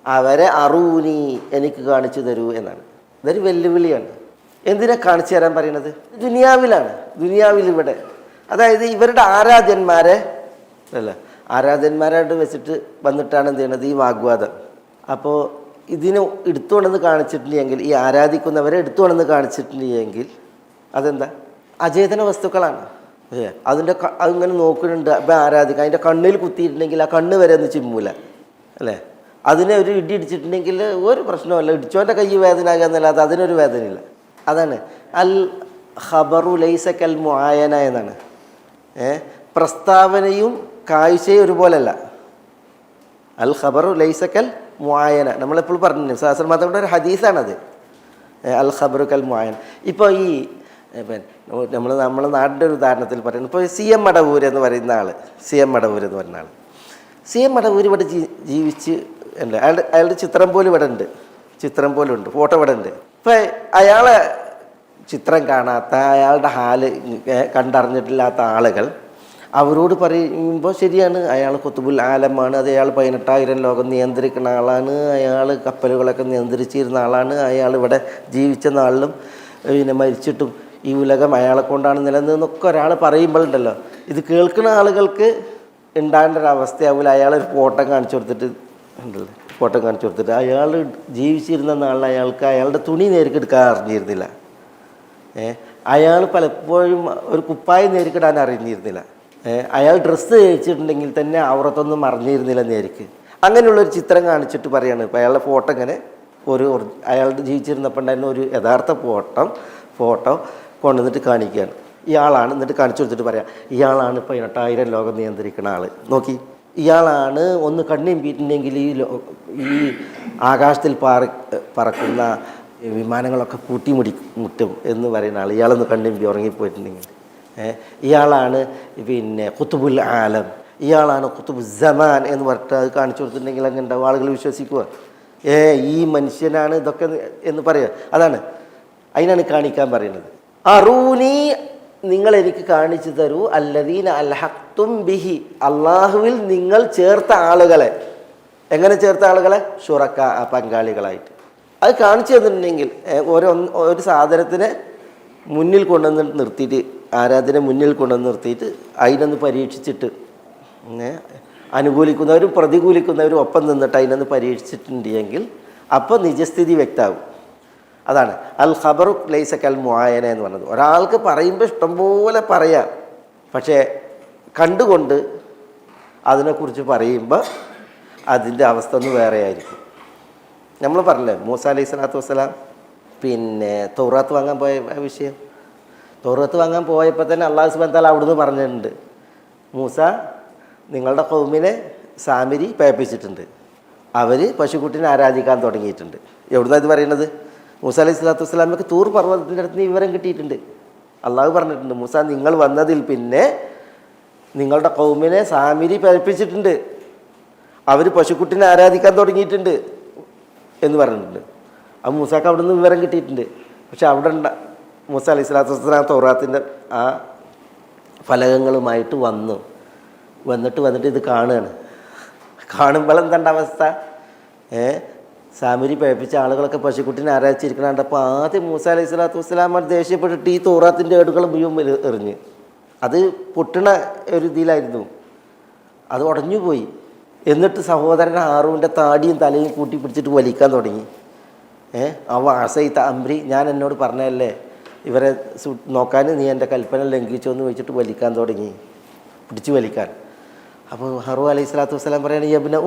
അവരെ അറൂനി, എനിക്ക് കാണിച്ചു തരൂ എന്നാണ്. ഇതൊരു വെല്ലുവിളിയാണ്. എന്തിനാ കാണിച്ചു തരാൻ പറയുന്നത്? ദുനിയാവിലാണ്. ദുനിയാവിൽ ഇവിടെ, അതായത് ഇവരുടെ ആരാധ്യന്മാരായിട്ട് വെച്ചിട്ട് വന്നിട്ടാണ് എന്ത് ചെയ്യണത്? ഈ വാഗ്വാദം. അപ്പോൾ ഇതിനെ എടുത്തുകൊണ്ടെന്ന് കാണിച്ചിട്ടില്ലെങ്കിൽ, ഈ ആരാധിക്കുന്നവരെ എടുത്തുകൊണ്ടെന്ന് കാണിച്ചിട്ടില്ലെങ്കിൽ അതെന്താ? അചേതന വസ്തുക്കളാണ്. അതിങ്ങനെ നോക്കുന്നുണ്ട്, അപ്പം ആരാധിക്കുക. അതിൻ്റെ കണ്ണിൽ കുത്തിയിട്ടുണ്ടെങ്കിൽ ആ കണ്ണ് വരെ ഒന്ന് ചിമ്മൂല അല്ലേ. അതിനെ ഒരു ഇടി ഇടിച്ചിട്ടുണ്ടെങ്കിൽ ഒരു പ്രശ്നമല്ല, ഇടിച്ചോൻ്റെ കൈ വേദനയാകുക എന്നല്ലാതെ അതിനൊരു വേദനയില്ല. അതാണ് അൽ ഖബറു ലൈസ കൽ മുആയന എന്നാണ്. പ്രസ്താവനയും കാഴ്ചയും ഒരുപോലല്ല. അൽ ഖബറു ലൈസ കൽ മുആയന നമ്മളെപ്പോഴും പറഞ്ഞു, സഹസ്രമാതയുടെ ഒരു ഹദീസാണത്. അൽ ഖബറു കൽ മുആയന. ഇപ്പോൾ ഈ നമ്മളെ നാടിൻ്റെ ഒരു ഉദാഹരണത്തിൽ പറയുന്നത്, ഇപ്പോൾ CM മടവൂർ എന്ന് പറയുന്ന ആൾ, CM മടവൂർ ഇവിടെ ജീവിച്ച് ഉണ്ട്. അയാളുടെ ചിത്രം പോലും ഇവിടെ ഉണ്ട്, ഫോട്ടോ ഇവിടെ ഉണ്ട്. ഇപ്പം അയാളെ ചിത്രം കാണാത്ത, അയാളുടെ ഹാല് കണ്ടറിഞ്ഞിട്ടില്ലാത്ത ആളുകൾ അവരോട് പറയുമ്പോൾ ശരിയാണ്, അയാൾ ഖുതുബുൽ ആലമാണ്, അത് അയാൾ 18,000 ലോകം നിയന്ത്രിക്കുന്ന ആളാണ്, അയാൾ കപ്പലുകളൊക്കെ നിയന്ത്രിച്ചിരുന്ന ആളാണ്, അയാൾ ഇവിടെ ജീവിച്ച നാളിലും പിന്നെ മരിച്ചിട്ടും ഈ ഉലകം അയാളെ കൊണ്ടാണ് നിലനിന്നൊക്കെ ഒരാൾ പറയുമ്പോഴുണ്ടല്ലോ, ഇത് കേൾക്കുന്ന ആളുകൾക്ക് ഉണ്ടാകേണ്ട ഒരു അവസ്ഥയാവില്ല. അയാളൊരു ഫോട്ടോ കാണിച്ചു കൊടുത്തിട്ട് ഉണ്ടല്ലോ, ഫോട്ടോ കാണിച്ചു കൊടുത്തിട്ട് അയാൾ ജീവിച്ചിരുന്ന നാളിൽ അയാൾക്ക് അയാളുടെ തുണി നേരിക്കെടുക്കാൻ അറിഞ്ഞിരുന്നില്ല. അയാൾ പലപ്പോഴും ഒരു കുപ്പായം നേരിക്കിടാൻ അറിഞ്ഞിരുന്നില്ല. അയാൾ ഡ്രസ്സ് ധരിച്ചിട്ടുണ്ടെങ്കിൽ തന്നെ ഔറത്തൊന്നും അറിഞ്ഞിരുന്നില്ല നേരിക്ക്. അങ്ങനെയുള്ളൊരു ചിത്രം കാണിച്ചിട്ട് പറയാണ്. ഇപ്പോൾ അയാളുടെ ഫോട്ടോ ഇങ്ങനെ അയാളുടെ ജീവിച്ചിരുന്നപ്പോൾ ഉണ്ടായിരുന്ന ഒരു യഥാർത്ഥ ഫോട്ടോ കൊണ്ടുവന്നിട്ട് കാണിക്കുകയാണ്. ഇയാളാണ്. എന്നിട്ട് കാണിച്ചു കൊടുത്തിട്ട് പറയാം, ഇയാളാണ് 18,000 ലോകം നിയന്ത്രിക്കുന്ന ആൾ. നോക്കി, ഇയാളാണ് ഒന്ന് കണ്ണിമ്പീട്ടുണ്ടെങ്കിൽ ഈ ആകാശത്തിൽ പറക്കുന്ന വിമാനങ്ങളൊക്കെ മുട്ടും എന്ന് പറയുന്ന ആൾ. ഇയാളൊന്ന് കണ്ണിമ്പി ഉറങ്ങിപ്പോയിട്ടുണ്ടെങ്കിൽ ഇയാളാണ് പിന്നെ ഖുതുബുൽ ആലം, ഇയാളാണ് ഖുതുബു സമാൻ എന്ന് പറഞ്ഞിട്ട് അത് കാണിച്ചു കൊടുത്തിട്ടുണ്ടെങ്കിൽ അങ്ങനെ ഉണ്ടാവും. ആളുകൾ വിശ്വസിക്കുക, ഈ മനുഷ്യനാണ് ഇതൊക്കെ എന്ന് പറയുക. അതാണ്, അതിനാണ് കാണിക്കാൻ പറയുന്നത്. അറൂനി, നിങ്ങൾ എനിക്ക് കാണിച്ചു തരൂ, അല്ലദീന അൽഹഖ്തും ബിഹി, അള്ളാഹുവിൽ നിങ്ങൾ ചേർത്ത ആളുകളെ. എങ്ങനെ ചേർത്ത ആളുകളെ? ശുറക്ക, പങ്കാളികളായിട്ട്. അത് കാണിച്ചു തന്നിട്ടുണ്ടെങ്കിൽ ഒരു സാധനത്തിനെ മുന്നിൽ കൊണ്ടുവന്ന് നിർത്തിയിട്ട്, ആരാധന മുന്നിൽ കൊണ്ടുവന്ന് നിർത്തിയിട്ട് അതിനൊന്ന് പരീക്ഷിച്ചിട്ട് അനുകൂലിക്കുന്നവരും പ്രതികൂലിക്കുന്നവരും ഒപ്പം നിന്നിട്ട് അതിനൊന്ന് പരീക്ഷിച്ചിട്ടുണ്ടെങ്കിൽ അപ്പോൾ നിജസ്ഥിതി വ്യക്തമാകും. അതാണ് അൽ ഖബറു ലൈസ കൽ മുആയന എന്ന് പറഞ്ഞത്. ഒരാൾക്ക് പറയുമ്പോൾ ഇഷ്ടംപോലെ പറയാം, പക്ഷേ കണ്ടുകൊണ്ട് അതിനെക്കുറിച്ച് പറയുമ്പോൾ അതിൻ്റെ അവസ്ഥ ഒന്ന് വേറെ ആയിരിക്കും. നമ്മൾ പറഞ്ഞില്ലേ, മൂസ അലൈഹി സ്വലാത്തു വസ്സലാം പിന്നെ തൗറാത്ത് വാങ്ങാൻ പോയ വിഷയം. തൗറാത്ത് വാങ്ങാൻ പോയപ്പോൾ തന്നെ അള്ളാഹു സുബ്ഹാനഹു വ തആല അവിടുന്ന് പറഞ്ഞിട്ടുണ്ട്, മൂസ നിങ്ങളുടെ ഖൗമിനെ സാമിരി പേപ്പിച്ചിട്ടുണ്ട്, അവർ പശുക്കുട്ടിനെ ആരാധിക്കാൻ തുടങ്ങിയിട്ടുണ്ട്. എവിടുന്നാണ് ഇത് പറയുന്നത്? മൂസ അലൈഹി സ്വലാത്തു വസ്സലാമക്ക് തൂർ പർവ്വതത്തിൻ്റെ അടുത്ത് നിന്ന് വിവരം കിട്ടിയിട്ടുണ്ട്. അള്ളാഹു പറഞ്ഞിട്ടുണ്ട്, മൂസ നിങ്ങൾ വന്നതിൽ പിന്നെ നിങ്ങളുടെ ഖൗമിനെ സാമിരി പേപ്പിച്ചിട്ടുണ്ട്, അവർ പശുക്കുട്ടിനെ ആരാധിക്കാൻ തുടങ്ങിയിട്ടുണ്ട് എന്ന് പറഞ്ഞിട്ടുണ്ട്. ആ മൂസാക്ക് അവിടെ നിന്ന് വിവരം കിട്ടിയിട്ടുണ്ട്. പക്ഷെ അവിടെ മൂസ അലൈഹി സ്വലാത്തു വസ്സലാം തൗറാത്തിൻ്റെ ആ ഫലകങ്ങളുമായിട്ട് വന്നിട്ട് ഇത് കാണുകയാണ്. കാണുമ്പോൾ എന്താണ് അവസ്ഥ? സാമിരി പേപ്പിച്ച ആളുകളൊക്കെ പശുക്കുട്ടിനെ ആരാധിച്ചിരിക്കണുണ്ട്. അപ്പോൾ ആദ്യം മൂസ അലൈഹി സ്വലാത്തു വസ്സലാം ദേഷ്യപ്പെട്ടിട്ട് ഈ തൗറാത്തിൻ്റെ ഏടുകൾ മുഴുവൻ എറിഞ്ഞ്, അത് പൊട്ടണ ഒരു ഇതിലായിരുന്നു, അത് ഉടഞ്ഞുപോയി. എന്നിട്ട് സഹോദരൻ ഹാറൂൻ്റെ താടിയും തലയും കൂട്ടി പിടിച്ചിട്ട് വലിക്കാൻ തുടങ്ങി. അവ അസൈത്ത അംരി, ഞാൻ എന്നോട് പറഞ്ഞതല്ലേ ഇവരെ നോക്കാൻ, നീ എൻ്റെ കൽപ്പന ലംഘിച്ചോ എന്ന് വെച്ചിട്ട് വലിക്കാൻ തുടങ്ങി, പിടിച്ച് വലിക്കാൻ. അപ്പോൾ ഹാറൂ അലൈഹി സ്വലാത്തു വസ്സലാം പറയാണ്, യബ്ന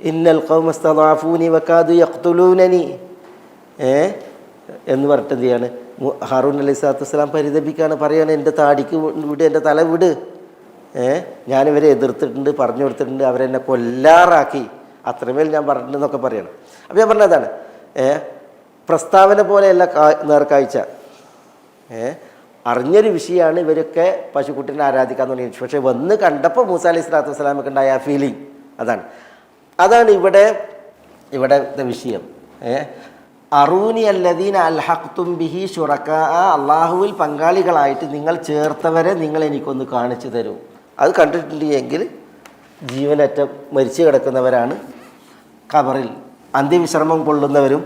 ഇന്നൽ ഖൗമ ഇസ്തദഅഫൂനി വകാദു യഖ്തുലൂനനി എന്ന് പറഞ്ഞിട്ട് എന്ത് ചെയ്യാണ്, ഹാറൂൻ അലൈഹി സ്വലാത്തു വസ്സലാം പരിതപിക്കുകയാണ്, പറയാണ് എൻ്റെ താടിക്ക് വിട്, എൻ്റെ തല വിട്, ഞാനിവരെ എതിർത്തിട്ടുണ്ട്, പറഞ്ഞു കൊടുത്തിട്ടുണ്ട്, അവരെന്നെ കൊല്ലാറാക്കി, അത്രമേൽ ഞാൻ പറഞ്ഞിട്ടുണ്ടെന്നൊക്കെ പറയണം. അപ്പോൾ ഞാൻ പറഞ്ഞതാണ്, പ്രസ്താവന പോലെയല്ല നേർക്കാഴ്ച. അറിഞ്ഞൊരു വിഷയമാണ് ഇവരൊക്കെ പശുക്കുട്ടിനെ ആരാധിക്കാൻ തുടങ്ങി. പക്ഷെ വന്ന് കണ്ടപ്പോൾ മൂസ അലൈഹി സ്വലാത്തു വസ്സലാമൊക്കെ ഉണ്ടായ ആ ഫീലിംഗ് അതാണ് ഇവിടത്തെ വിഷയം. അറൂനി അല്ലദീന അൽഹഖ്തും ബിഹി ശുറക്കാ, അള്ളാഹുവിൽ പങ്കാളികളായിട്ട് നിങ്ങൾ ചേർത്തവരെ നിങ്ങൾ എനിക്കൊന്ന് കാണിച്ചു തരൂ. അത് കണ്ടിട്ടുണ്ടെങ്കിൽ ജീവനറ്റ മരിച്ചു കിടക്കുന്നവരാണ്, ഖബറിൽ അന്ത്യവിശ്രമം കൊള്ളുന്നവരും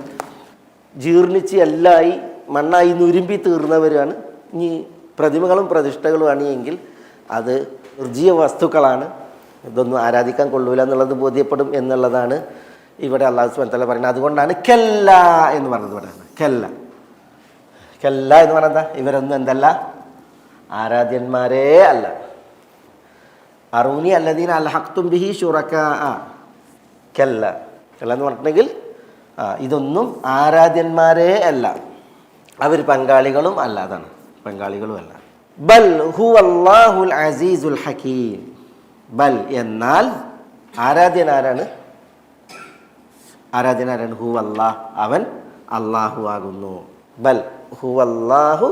ജീർണിച്ച് എല്ലായി മണ്ണായി നുരുമ്പി തീർന്നവരാണ്. ഇനി പ്രതിമകളും പ്രതിഷ്ഠകളുമാണ് എങ്കിൽ അത് നിർജീവ വസ്തുക്കളാണ്, ഇതൊന്നും ആരാധിക്കാൻ കൊള്ളൂല എന്നുള്ളത് ബോധ്യപ്പെടും എന്നുള്ളതാണ് ഇവിടെ അല്ലാഹു സുബ്ഹാനഹു വ തആല പറയുന്നത്. അതുകൊണ്ടാണ് കല്ല എന്ന് പറഞ്ഞത്. പറയുന്നത് കല്ല എന്ന് പറഞ്ഞാൽ ഇവരൊന്നും എന്തല്ല, ആരാധ്യന്മാരേ അല്ല. അറൂനി അല്ലദീന അൽഹഖ്തും ബിഹി ശുറക്കാ, കല്ല എന്ന് പറഞ്ഞിട്ടുണ്ടെങ്കിൽ ഇതൊന്നും ആരാധ്യന്മാരേ അല്ല, അവർ പങ്കാളികളും അല്ല. അതാണ്, പങ്കാളികളും അല്ല. ബൽ ഹുവല്ലാഹുൽ അസീസുൽ ഹകീം. ബൽ എന്നാൽ ആരാധ്യനാരാണ്? ഹുവല്ലാഹ്, അവൻ അള്ളാഹു ആകുന്നു. ബൽ ഹുവല്ലാഹു,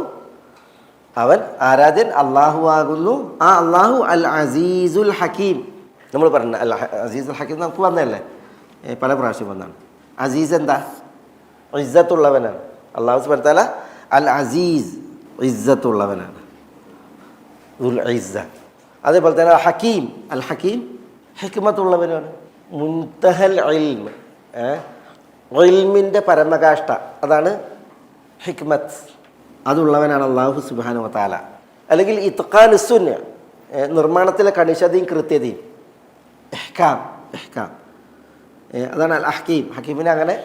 അവൻ ആരാധ്യൻ അള്ളാഹു ആകുന്നു. ആ അള്ളാഹു അൽ അസീസുൽ ഹക്കീം. നമ്മൾ പറഞ്ഞ അൽ അസീസുൽ ഹക്കീം നമുക്ക് വന്നതല്ലേ, പല പ്രാവശ്യം വന്നാണ്. അസീസ് എന്താ? ഇസ്സത്തുള്ളവനാണ്. അള്ളാഹു സുബ്ഹാനഹു വ തആല അൽ അസീസ്, ഇസ്സത്തുള്ളവനാണ്. ദുൽ ഇസ്സ. അതേപോലെ തന്നെ ഹക്കീം, അൽ ഹക്കീം ഹിക്മത്തുള്ളവനാണ്. മുൻതഹൽ ഇൽമ്, ഇൽമിൻ്റെ പരമകാഷ്ഠ, അതാണ് ഹിക്മത്ത്. അതുള്ളവനാണ് അല്ലാഹു സുബ്ഹാനഹു വ തആല. അല്ലെങ്കിൽ ഇത്ഖാൻ സുന്ന, നിർമ്മാണത്തിലെ കണിശതയും കൃത്യതയും. ഇഹ്കാം, ഇഹ്കാം, അതാണ് അൽ ഹക്കീം. ഹക്കീമിന് അങ്ങനെ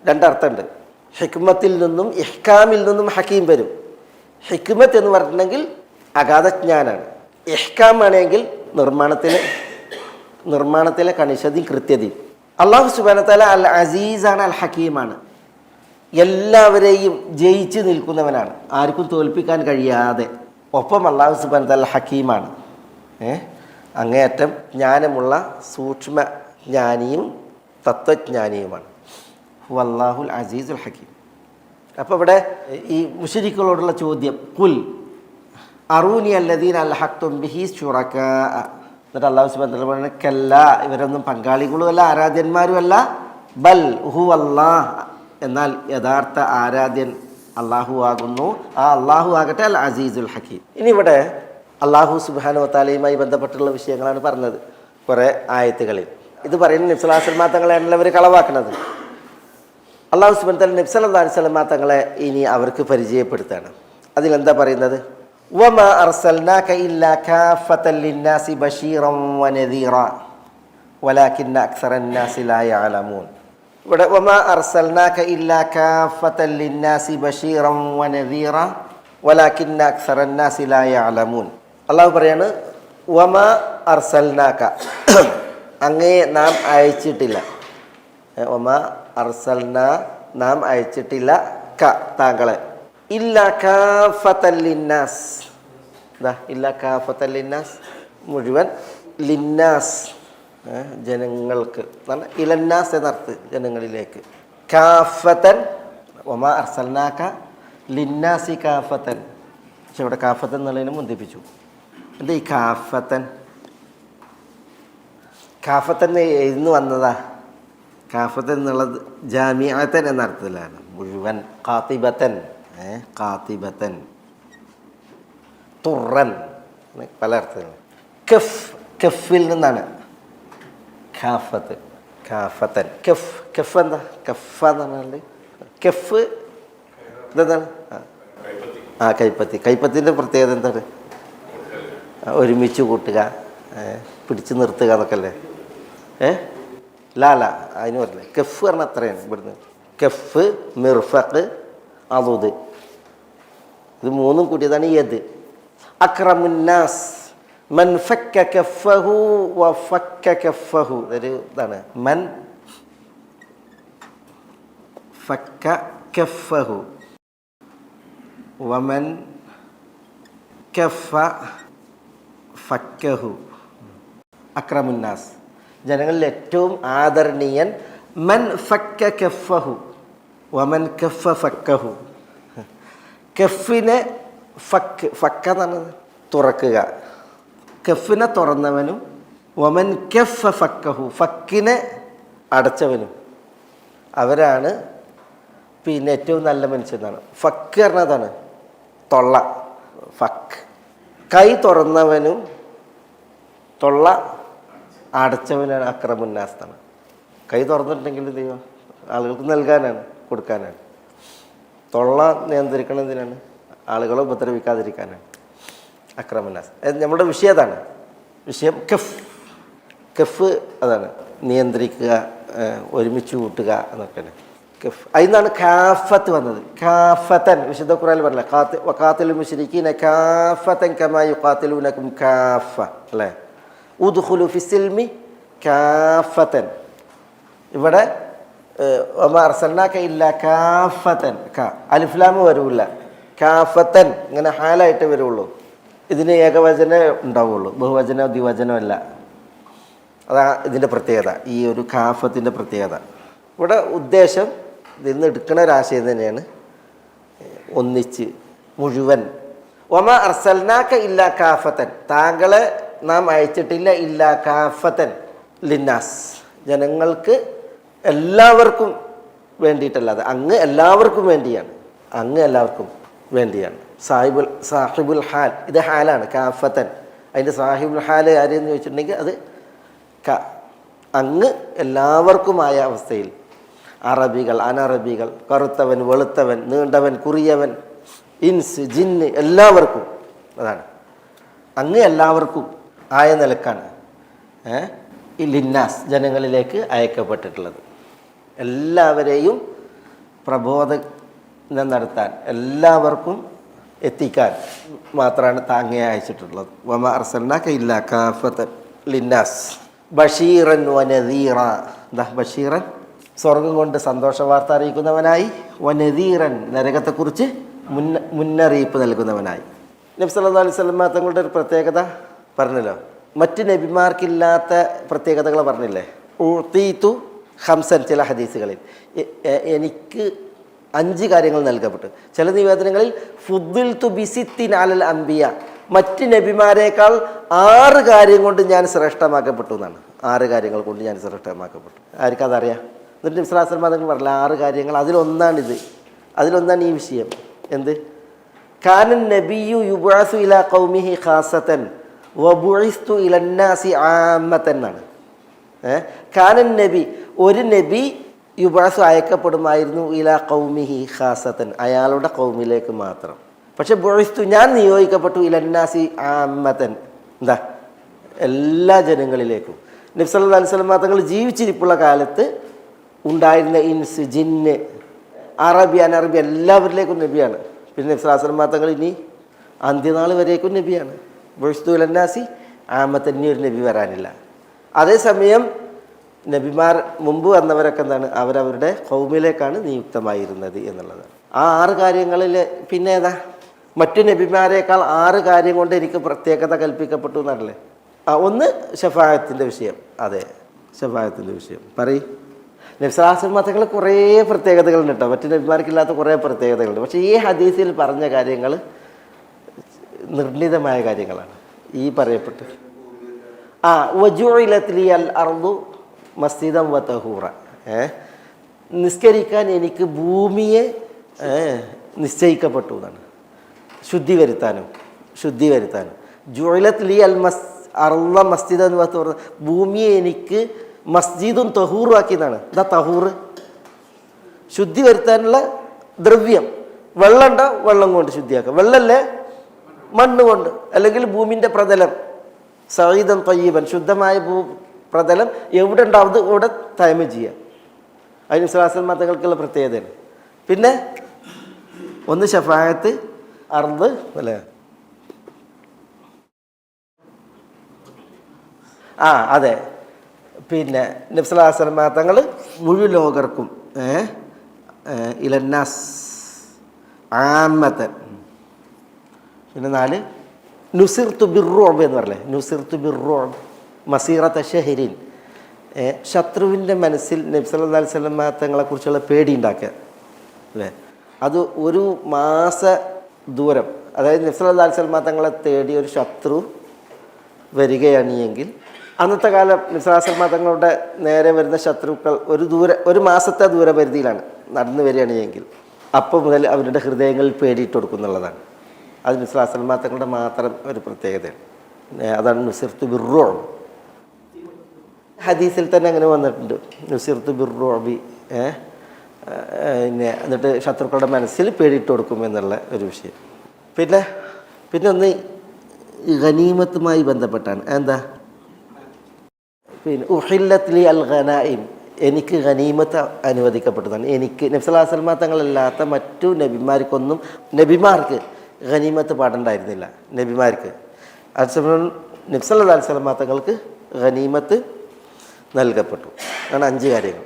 രണ്ടർത്ഥമുണ്ട്. ഹിക്മത്തിൽ നിന്നും ഇഹ്കാമിൽ നിന്നും ഹക്കീം വരും. ഹിക്മത്ത് എന്ന് പറഞ്ഞിട്ടുണ്ടെങ്കിൽ അഗാധജ്ഞാനാണ്. ഇഹ്കാം ആണെങ്കിൽ നിർമ്മാണത്തിലെ കണിശതയും കൃത്യതയും. അല്ലാഹു സുബ്ഹാനഹു വ തആല അൽ അസീസാണ്, അൽ ഹക്കീമാണ്. എല്ലാവരെയും ജയിച്ച് നിൽക്കുന്നവനാണ്, ആർക്കും തോൽപ്പിക്കാൻ കഴിയാതെ. ഒപ്പം അല്ലാഹു സുബ്ഹാനഹു വ തആല ഹക്കീമാണ്, അങ്ങേയറ്റം ജ്ഞാനമുള്ള സൂക്ഷ്മ ജ്ഞാനിയും തത്വജ്ഞാനിയുമാണ്. വല്ലാഹുൽ അസീസുൽ ഹക്കീം. അപ്പോൾ ഇവിടെ ഈ മുശ്രിക്കുകളോടുള്ള ചോദ്യം, ഖുൽ അറൂനി അല്ലദീന അൽഹഖ്തും ബിഹി ശുറകാ. എന്നിട്ട് അല്ലാഹു സുബ്ഹാനഹു വ തആല പറയുന്നത്, കല്ല, ഇവരൊന്നും പങ്കാളികളുമല്ല ആരാധ്യന്മാരുമല്ല. ബൽ ഹുവല്ലാഹ്, എന്നാൽ യഥാർത്ഥ ആരാധ്യൻ അള്ളാഹു ആകുന്നു. ആ അള്ളാഹു ആകട്ടെ അൽ അസീസുൽ ഹക്കീം. ഇനി ഇവിടെ അള്ളാഹു സുബ്ഹാനഹു വ തആലയുമായി ബന്ധപ്പെട്ടുള്ള വിഷയങ്ങളാണ് പറഞ്ഞത് കുറേ ആയത്തുകളിൽ. ഇത് പറയുന്ന നബി സല്ലല്ലാഹു അലൈഹി വസല്ലം തങ്ങളെയാണല്ലോ അവർ കളവാക്കുന്നത്. അള്ളാഹു സുബ്ഹാനഹു വ തആല നബി സല്ലല്ലാഹു അലൈഹി വസല്ലം തങ്ങളെ ഇനി അവർക്ക് പരിചയപ്പെടുത്താണ്. അതിലെന്താ പറയുന്നത്? വമാ അർസൽനാക ഇല്ലാ കാഫത്തൻ ലിന്നാസി ബശീറൻ വനദീറ വലാകിന്ന അക്സറന്നാസി ലാ യഅലമൂൻ. ഇവിടെ വമാ അർസൽനാക ഇല്ലാ കാഫത്തൻ ലിന്നാസി ബശീറൻ വനദീറ വലാകിന്ന അക്സറന്നാസി ലാ യഅലമൂൻ. അള്ളാഹു പറയാണ്, വമാ അർസൽനാക, അങ്ങയെ നാം അയച്ചിട്ടില്ല. വമാ അർസൽന, നാം അയച്ചിട്ടില്ല, താങ്കളെ, ഇല്ലാ കാഫത്തൻ ലിന്നാസ്. ഇല്ലാ കാഫത്തൻ ലിന്നാസ്, മുഴുവൻ, ലിന്നാസ് ജനങ്ങൾക്ക്, ഇലന്നാസ് എന്നർത്ഥം, ജനങ്ങളിലേക്ക്. കാഫത്തൻ, വമാ അർസൽനാക ലിന്നാസി കാഫത്തൻ. പക്ഷെ ഇവിടെ കാഫത്തൻ എന്നുള്ളതിനെ മുന്തിപ്പിച്ചു. എന്താ ഈ കാഫത്തൻ? കാഫത്തൻ എഴുന്നു വന്നതാ. കാഫത്തൻ എന്നുള്ളത് ജാമിഅത്തൻ എന്ന അർത്ഥത്തിലാണ്, മുഴുവൻ. ഖാത്തിബത്തൻ, ഖാത്തിബത്തൻ, തുറൻ, പല അർത്ഥത്തിലാണ്. കഫ്, കഫിൽ നിന്നാണ് ഖാഫത്ത്, ഖാഫത്തൻ. കഫ്, കഫ് എന്താ? കഫ എന്ന് പറഞ്ഞാൽ കഫ് ഇതെന്താണ്? കൈപ്പത്തി. കൈപ്പത്തിൻ്റെ പ്രത്യേകത എന്താണ്? ഒരുമിച്ച് കൂട്ടുക, പിടിച്ച് നിർത്തുക എന്നൊക്കെ അല്ലേ. ലാല അതിന് പറഞ്ഞില്ലേ. കഫ് പറഞ്ഞാൽ അത്രയാണ് ഇവിടുന്ന്. കഫ്, മിർഫഖ്, അദുദ്, ഇത് മൂന്നും കൂട്ടിയതാണ് യദ്. അക്രമുന്നാസ് മൻ ഫക്ക കഫഹു വ ഫക്ക കഫഹു, ഒരു ഇതാണ്. മൻ ഫക്ക കഫഹു വമൻ കഫ ഫക്കഹു. അക്രമുന്നാസ്, ജനങ്ങളിൽ ഏറ്റവും ആദരണീയൻ. മൻ ഫക്ക കഫഹു വമൻ കഫ ഫക്കഹു. കഫിനെ ഫക്ക്, ഫക്ക എന്നാണ് തുറക്കുക, കഫിനെ തുറന്നവനും, വമൻ കഫ ഫക്കഹു, ഫക്കിനെ അടച്ചവനും, അവരാണ് പിന്നെ ഏറ്റവും നല്ല മനുഷ്യനാണ്. ഫക്ക് പറഞ്ഞതാണ് തൊള്ള, ഫക്ക്. കൈ തുറന്നവനും തൊള്ള അടച്ചവനാണ് അക്രമുന്നാസ്താണ്. കൈ തുറന്നിട്ടുണ്ടെങ്കിൽ എന്ത് ചെയ്യുക? ആളുകൾക്ക് നൽകാനാണ്, കൊടുക്കാനാണ്. തൊള്ള നിയന്ത്രിക്കണതിനാണ്, ആളുകളെ ഉപദ്രവിക്കാതിരിക്കാനാണ്. അക്രമുന്നാസ് നമ്മുടെ വിഷയം അതാണ്. വിഷയം കഫ്, കഫ് അതാണ് നിയന്ത്രിക്കുക, ഒരുമിച്ച് കൂട്ടുക എന്നൊക്കെയാണ് കഫ്. അതിൽ കാഫത്ത് വന്നത്. കാഫത്തൻ വിശുദ്ധ ഖുർആനിൽ പറഞ്ഞില്ല, വഖാതിലുൽ മുശ്രിക്കീന കാഫത്തൻ കമാ യുഖാതിലൂനകും കാഫ, അല്ലേ? ഉദ്ഖുലു ഫിസ്സിൽമി കാഫത്തൻ. ഇവിടെ വമാ അർസൽനാക ഇല്ലാ കാഫത്തൻ, അലിഫ് ലാം വരൂല്ല, കാഫത്തൻ ഇങ്ങനെ ഹാലായിട്ട് വരുള്ളൂ. ഇതിന് ഏകവചനം ഉണ്ടാവുള്ളൂ, ബഹുവചനോ ദ്വിവചനോ അല്ല. അതാ ഇതിൻ്റെ പ്രത്യേകത, ഈ ഒരു കാഫത്തിൻ്റെ പ്രത്യേകത. ഇവിടെ ഉദ്ദേശം ഇതിൽ നിന്ന് എടുക്കുന്ന ഒരാശയം തന്നെയാണ്, ഒന്നിച്ച്, മുഴുവൻ. വമാ അർസൽനാക ഇല്ലാ കാഫത്തൻ, താങ്കളെ നാം അയച്ചിട്ടില്ല, ഇല്ലാ കാഫത്തൻ ലിന്നാസ്, ജനങ്ങൾക്ക് എല്ലാവർക്കും വേണ്ടിയിട്ടല്ലാതെ, അങ്ങ് എല്ലാവർക്കും വേണ്ടിയാണ്, അങ്ങ് എല്ലാവർക്കും വേണ്ടിയാണ്. സാഹിബുൽ ഹാൽ, ഇത് ഹാലാണ്. കാഫത്തൻ അതിൻ്റെ സാഹിബുൽ ഹാല് ആരെന്ന് ചോദിച്ചിട്ടുണ്ടെങ്കിൽ അത് അങ്ങ് എല്ലാവർക്കുമായ അവസ്ഥയിൽ അറബികൾ, അനറബികൾ, കറുത്തവൻ, വെളുത്തവൻ, നീണ്ടവൻ, കുറിയവൻ, ഇൻസ്, ജിന്ന്, എല്ലാവർക്കും അതാണ് അങ്ങ് എല്ലാവർക്കും ആയ നിലക്കാണ് ഈ ലിന്നാസ് ജനങ്ങളിലേക്ക് അയക്കപ്പെട്ടിട്ടുള്ളത്. എല്ലാവരെയും പ്രബോധനം നടത്താൻ, എല്ലാവർക്കും എത്തിക്കാൻ മാത്രമാണ് താങ്ങയെ അയച്ചിട്ടുള്ളത്. വമ അർസൽനാക ഇല്ലാ കാഫത്തൻ ലിന്നാസ് ബഷീറൻ വനദീറ. എന്താ ബഷീറൻ? സ്വർഗം കൊണ്ട് സന്തോഷ വാർത്ത അറിയിക്കുന്നവനായി, വനദീറൻ നരകത്തെക്കുറിച്ച് മുന്നറിയിപ്പ് നൽകുന്നവനായി. നബി സല്ലല്ലാഹു അലൈഹി വസല്ലം തങ്ങളുടെ ഒരു പ്രത്യേകത പറഞ്ഞല്ലോ, മറ്റ് നബിമാർക്കില്ലാത്ത പ്രത്യേകതകൾ പറഞ്ഞില്ലേ. ഉതീതു ഖംസൻ, ചില ഹദീസുകളിൽ എനിക്ക് 5 കാര്യങ്ങൾ നൽകപ്പെട്ടു. ചില നിവേദനങ്ങളിൽ ഫുദ്ദിൽതു ബിസിത്തിൻ അലൽ അംബിയ, മറ്റ് നബിമാരേക്കാൾ 6 കാര്യം കൊണ്ട് ഞാൻ ശ്രേഷ്ഠമാക്കപ്പെട്ടു എന്നാണ്. 6 കാര്യങ്ങൾ കൊണ്ട് ഞാൻ ശ്രേഷ്ഠമാക്കപ്പെട്ടു. ആർക്കും അതറിയാം? എന്നിട്ട് നബി സ്വല്ലല്ലാഹു അലൈഹി വസല്ലം തങ്ങൾ പറഞ്ഞില്ല 6 കാര്യങ്ങൾ. അതിലൊന്നാണിത്, അതിലൊന്നാണ് ഈ വിഷയം. എന്ത്? കാനൻ നബിയു യുബ്അസു ഇലാ ഖൗമിഹി ഖാസതൻ വബുഇസ്തു ഇലന്നാസി ആമ്മതൻ എന്നാണ്. കാനൻ നബി, ഒരു നബി യുബ്അസു അയക്കപ്പെടുമായിരുന്നു ഇലാ ഖൗമിഹി ഖാസതൻ, അയാളുടെ ഖൗമിലേക്ക് മാത്രം. പക്ഷെ ബുഇസ്തു, ഞാൻ നിയോഗിക്കപ്പെട്ടു ഇലന്നാസി ആമ്മതൻ, എന്താ എല്ലാ ജനങ്ങളിലേക്കും. നബി സല്ലല്ലാഹു അലൈഹി വസല്ലം തങ്ങൾ ജീവിച്ചിരിപ്പുള്ള കാലത്ത് ഉണ്ടായിരുന്ന ഇൻസ്, ജിന്ന്, അറബി, അനറബി എല്ലാവരിലേക്കും നബിയാണ്. പിന്നെ നബി സല്ലല്ലാഹു അലൈഹി വസല്ലം തങ്ങൾ ഇനി അന്ത്യനാൾ വരേക്കും നബിയാണ്. ബുഇസ്തു ഇലന്നാസി ആമ്മതൻ, ഇനി ഒരു നബി വരാനില്ല. അതേസമയം നബിമാർ മുമ്പ് വന്നവരൊക്കെ എന്താണ്, അവരവരുടെ ഖൗമിലേക്കാണ് നിയുക്തമായിരുന്നത് എന്നുള്ളതാണ്. ആ 6 കാര്യങ്ങളിൽ പിന്നെ ഏതാ? മറ്റു നബിമാരേക്കാൾ 6 കാര്യം കൊണ്ട് എനിക്ക് പ്രത്യേകത കൽപ്പിക്കപ്പെട്ടു എന്നല്ലേ. ഒന്ന് ശഫാഅത്തിൻ്റെ വിഷയം. അതെ, ശഫാഅത്തിൻ്റെ വിഷയം പറയും. നബി സല്ലല്ലാഹു അലൈഹി വസല്ലം തങ്ങൾ കുറേ പ്രത്യേകതകളുണ്ട് കേട്ടോ, മറ്റു നബിമാർക്കില്ലാത്ത കുറേ പ്രത്യേകതകളുണ്ട്. പക്ഷേ ഈ ഹദീസിൽ പറഞ്ഞ കാര്യങ്ങൾ നിർണിതമായ കാര്യങ്ങളാണ് ഈ പറയപ്പെട്ടത്. വജുഇലത് ലിയൽ അർദു മസ്ജിദൻ വതഹൂറ, നിസ്കരിക്കാൻ എനിക്ക് ഭൂമിയെ നിശ്ചയിക്കപ്പെട്ടു എന്നാണ്. ശുദ്ധി വരുത്താനും. ജുഇലത് ലിയൽ അർദ മസ്ജിദൻ വതഹൂറ, ഭൂമിയെ എനിക്ക് മസ്ജിദും തഹൂറും ആക്കിയതാണ്. എന്താ തഹൂറ്? ശുദ്ധി വരുത്താനുള്ള ദ്രവ്യം. വെള്ളം ഉണ്ടോ, വെള്ളം കൊണ്ട് ശുദ്ധിയാക്കാം. വെള്ളമല്ലേ, മണ്ണ് കൊണ്ട്, അല്ലെങ്കിൽ ഭൂമിൻ്റെ പ്രതലം. സഈദൻ തയ്യിബൻ, ശുദ്ധമായ പ്രതലം എവിടെ ഉണ്ടാവും ഇവിടെ തയമം ചെയ്യാം. അതിന് സ്വലാസൽ മതങ്ങൾക്കുള്ള പ്രത്യേകതയാണ്. പിന്നെ ഒന്ന് ശഫാഅത്ത്, അർദ് അല്ലേ. അതെ, പിന്നെ നബി സല്ലല്ലാഹു അലൈഹി വസല്ലം തങ്ങൾ മുഴു ലോകർക്കും ഇലന്നാസ് ആമത്തൻ. പിന്നെ 4 നുസിർതു ബിർറുഅബ് എന്ന് പറയല്ലേ. നുസിർതു ബിർറുഅബ് മസീറത ഷഹരിൻ, ശത്രുവിൻ്റെ മനസ്സിൽ നബി സല്ലല്ലാഹു അലൈഹി വസല്ലം തങ്ങളെക്കുറിച്ചുള്ള പേടി ഉണ്ടാക്കുക അല്ലേ. അത് 1 മാസ ദൂരം, അതായത് നബി സല്ലല്ലാഹു അലൈഹി വസല്ലം തങ്ങളെ തേടി ഒരു ശത്രു വരികയാണ് എങ്കിൽ, അന്നത്തെ കാലം നബി സല്ലല്ലാഹു അലൈഹി വസല്ലം തങ്ങളുടെ നേരെ വരുന്ന ശത്രുക്കൾ 1 മാസത്തെ ദൂരപരിധിയിലാണ് നടന്നു വരികയാണ് എങ്കിൽ, അപ്പോൾ മുതൽ അവരുടെ ഹൃദയങ്ങളിൽ പേടിയിട്ട് കൊടുക്കുന്നുള്ളതാണ്. അത് നബി സല്ലല്ലാഹു അലൈഹി വസല്ലം തങ്ങളുടെ മാത്രം ഒരു പ്രത്യേകതയാണ്. അതാണ് നുസിർതു ബിർറുഅബ്. ഹദീസിൽ തന്നെ അങ്ങനെ വന്നിട്ടുണ്ട്, നുസിർതു ബിർറുഅബി. എന്നിട്ട് ശത്രുക്കളുടെ മനസ്സിൽ പേടിയിട്ട് കൊടുക്കും എന്നുള്ള ഒരു വിഷയം. പിന്നെ ഒന്ന് ഗനീമത്തുമായി ബന്ധപ്പെട്ടാണ്. എന്താ? പിന്നെ ഉഹില്ലത് ലി അൽ ഗനായിം, എനിക്ക് ഗനീമത്ത് അനുവദിക്കപ്പെട്ടതാണ്. എനിക്ക് നബി സല്ലല്ലാഹു അലൈഹി വസല്ലം തങ്ങളല്ലാത്ത മറ്റു നബിമാർക്ക് ഗനീമത്ത് പാടുണ്ടായിരുന്നില്ല. നബിമാർക്ക് അതേസമയം നബി സല്ലല്ലാഹു അലൈഹി വസല്ലം തങ്ങൾക്ക് ഗനീമത്ത് നൽകപ്പെട്ടു. അതാണ് 5 കാര്യങ്ങൾ.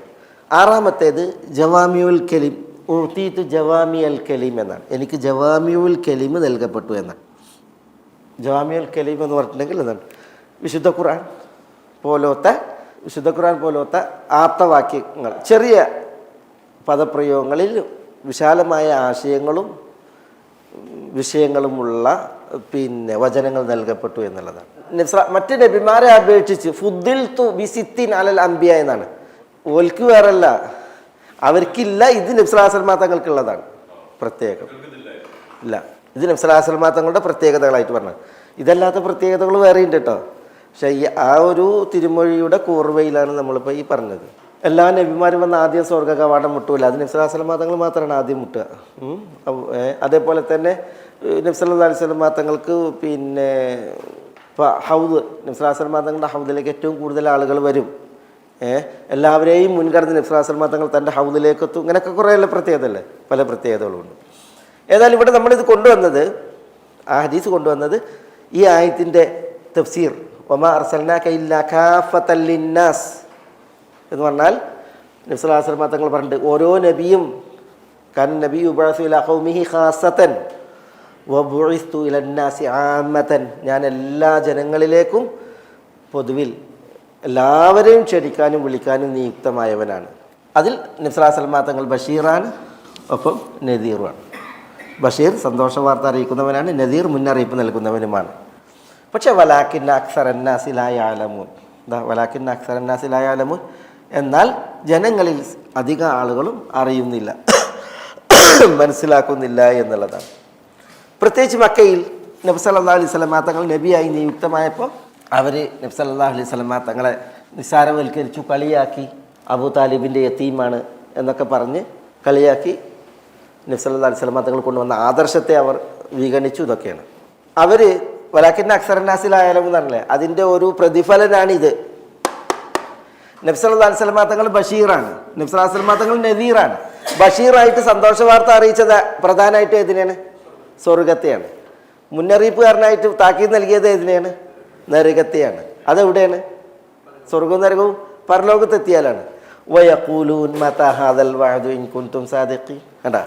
6-മത്തേത് ജവാമിഉൽ കലിം. ഉതീതു ജവാമിഉൽ കലിം എന്നാണ്, എനിക്ക് ജവാമിഉൽ കലിം നൽകപ്പെട്ടു എന്നാണ്. ജവാമിഉൽ കലിം എന്ന് പറഞ്ഞിട്ടുണ്ടെങ്കിൽ എന്താണ്? വിശുദ്ധ ഖുർആൻ പോലത്തെ ആപ്തവാക്യങ്ങൾ, ചെറിയ പദപ്രയോഗങ്ങളിൽ വിശാലമായ ആശയങ്ങളും വിഷയങ്ങളുമുള്ള പിന്നെ വചനങ്ങൾ നൽകപ്പെട്ടു എന്നുള്ളതാണ്. മറ്റ് നബിമാരെ അപേക്ഷിച്ച് ഫുദ്ദിൽതു ബിസിത്തിൻ അലൽ അംബിയ എന്നാണ്. ഓൽക്ക് വേറല്ല, അവർക്കില്ല. ഇത് നബി സല്ലല്ലാഹു അലൈഹി വസല്ലം തങ്ങൾക്കുള്ളതാണ് പ്രത്യേകം. ഇല്ല, ഇത് നബി സല്ലല്ലാഹു അലൈഹി വസല്ലം തങ്ങളുടെ പ്രത്യേകതകളായിട്ട് പറഞ്ഞത്. ഇതല്ലാത്ത പ്രത്യേകതകൾ വേറെ ഉണ്ട് കേട്ടോ. പക്ഷേ ഈ ആ ഒരു തിരുമൊഴിയുടെ കൂർവയിലാണ് നമ്മളിപ്പോൾ ഈ പറഞ്ഞത്. എല്ലാ നബിമാരും വന്ന് ആദ്യം സ്വർഗ്ഗ കവാടം മുട്ടൂല, അത് നബി സല്ലല്ലാഹു അലൈഹി വസല്ലം തങ്ങൾ മാത്രമാണ് ആദ്യം മുട്ടുക. അതേപോലെ തന്നെ നബി സല്ലല്ലാഹു അലൈഹി വസല്ലം തങ്ങൾക്ക് പിന്നെ ഇപ്പോൾ ഹൗദ്, നബി സല്ലല്ലാഹു അലൈഹി വസല്ലം തങ്ങളുടെ ഹൗദിലേക്ക് ഏറ്റവും കൂടുതൽ ആളുകൾ വരും. എല്ലാവരെയും മുൻകടന്ന് നബി സല്ലല്ലാഹു അലൈഹി വസല്ലം തങ്ങൾ തൻ്റെ ഹൗദിലേക്ക് എത്തും. ഇങ്ങനെയൊക്കെ കുറേ പ്രത്യേകതയല്ലേ, പല പ്രത്യേകതകളുണ്ട്. ഏതായാലും ഇവിടെ നമ്മളിത് കൊണ്ടുവന്നത്, ആ ഹദീസ് കൊണ്ടുവന്നത് ഈ ആയത്തിൻ്റെ തഫ്സീർ വമാ അർസൽനാക ഇല്ലാ കാഫത്തൻ ലിന്നാസ് എന്ന് പറഞ്ഞാൽ നബി സല്ലല്ലാഹു അലൈഹി വസല്ലം തങ്ങൾ പറഞ്ഞിട്ട് ഓരോ നബിയും കാന നബി യുബഅസു ഇലാ ഖൗമിഹി ഖാസത്തൻ വബുഇസ്തു ഇലന്നാസി ആമത്തൻ, ഞാൻ എല്ലാ ജനങ്ങളിലേക്കും പൊതുവിൽ എല്ലാവരെയും ക്ഷണിക്കാനും വിളിക്കാനും നിയുക്തമായവനാണ്. അതിൽ നബി സല്ലല്ലാഹു അലൈഹി വസല്ലം തങ്ങൾ ബഷീറാണ്, ഒപ്പം നദീറുമാണ്. ബഷീർ സന്തോഷ വാർത്ത അറിയിക്കുന്നവനാണ്, നദീർ മുന്നറിയിപ്പ് നൽകുന്നവനുമാണ്. പക്ഷേ വലാക്കിന്ന അക്സറന്നാസി ലാ യഅലമൂൻ, വലാക്കിന്ന അക്സറന്നാസി ലാ യഅലമൂൻ, എന്നാൽ ജനങ്ങളിൽ അധിക ആളുകളും അറിയുന്നില്ല, മനസ്സിലാക്കുന്നില്ല എന്നുള്ളതാണ്. പ്രത്യേകിച്ച് മക്കയിൽ നബി സല്ലല്ലാഹു അലൈഹി വസല്ലം തങ്ങൾ നബിയായി നിയുക്തമായപ്പോൾ അവർ നബി സല്ലല്ലാഹു അലൈഹി വസല്ലം തങ്ങളെ നിസ്സാരവൽക്കരിച്ചു, കളിയാക്കി. അബൂ താലിബിൻ്റെ യതീമാണ് എന്നൊക്കെ പറഞ്ഞ് കളിയാക്കി. നബി സല്ലല്ലാഹു അലൈഹി വസല്ലം തങ്ങൾ കൊണ്ടുവന്ന ആദർശത്തെ അവർ വിഗണിച്ചു. ഇതൊക്കെയാണ് അവർ വലാക്കിന്ന അക്സറന്നാസിലായാലും എന്ന് പറഞ്ഞില്ലേ, അതിൻ്റെ ഒരു പ്രതിഫലനാണിത്. നബി സല്ലല്ലാഹു അലൈഹി വസല്ലം തങ്ങൾ ബഷീറാണ്, നബി സല്ലല്ലാഹു അലൈഹി വസല്ലം തങ്ങൾ നദീറാണ്. ബഷീറായിട്ട് സന്തോഷ വാർത്ത അറിയിച്ചത് പ്രധാനമായിട്ട് ഏതിനെയാണ്? സ്വർഗത്തെയാണ്. മുന്നറിയിപ്പുകാരനായിട്ട് താക്കീത് നൽകിയത് ഏതിനെയാണ്? നരകത്തെയാണ്. അതെവിടെയാണ്? സ്വർഗവും നരകവും പരലോകത്തെത്തിയാലാണ്. വയഖൂലൂൻ മതാ ഹാദൽ വഅദു ഇൻ കുൻതും സാദിഖീൻ. കണ്ടാ,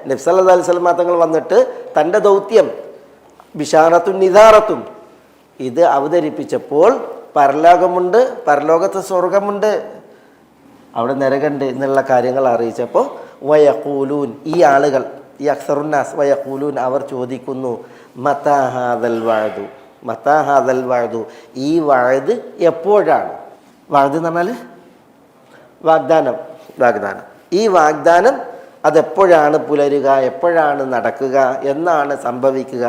നബി സല്ലല്ലാഹു അലൈഹി വസല്ലം തങ്ങൾ വന്നിട്ട് തൻ്റെ ദൗത്യം ബിശാറത്തും നിദാറത്തും ഇത് അവതരിപ്പിച്ചപ്പോൾ പരലോകമുണ്ട്, പരലോകത്ത് സ്വർഗമുണ്ട്, അവിടെ നരകമുണ്ട് എന്നുള്ള കാര്യങ്ങൾ അറിയിച്ചപ്പോൾ വയഖൂലൂൻ, ഈ ആളുകൾ, ഈ അക്സറുന്നാസ്, വയഖൂലൂൻ, അവർ ചോദിക്കുന്നു മതാ ഹാദൽ വഅദു, മതാ ഹാദൽ വഅദു, ഈ വഅദ് എപ്പോഴാണ്? വഅദ് എന്ന് പറഞ്ഞാൽ വാഗ്ദാനം, വാഗ്ദാനം. ഈ വാഗ്ദാനം അതെപ്പോഴാണ് പുലരുക, എപ്പോഴാണ് നടക്കുക, എന്നാണ് സംഭവിക്കുക?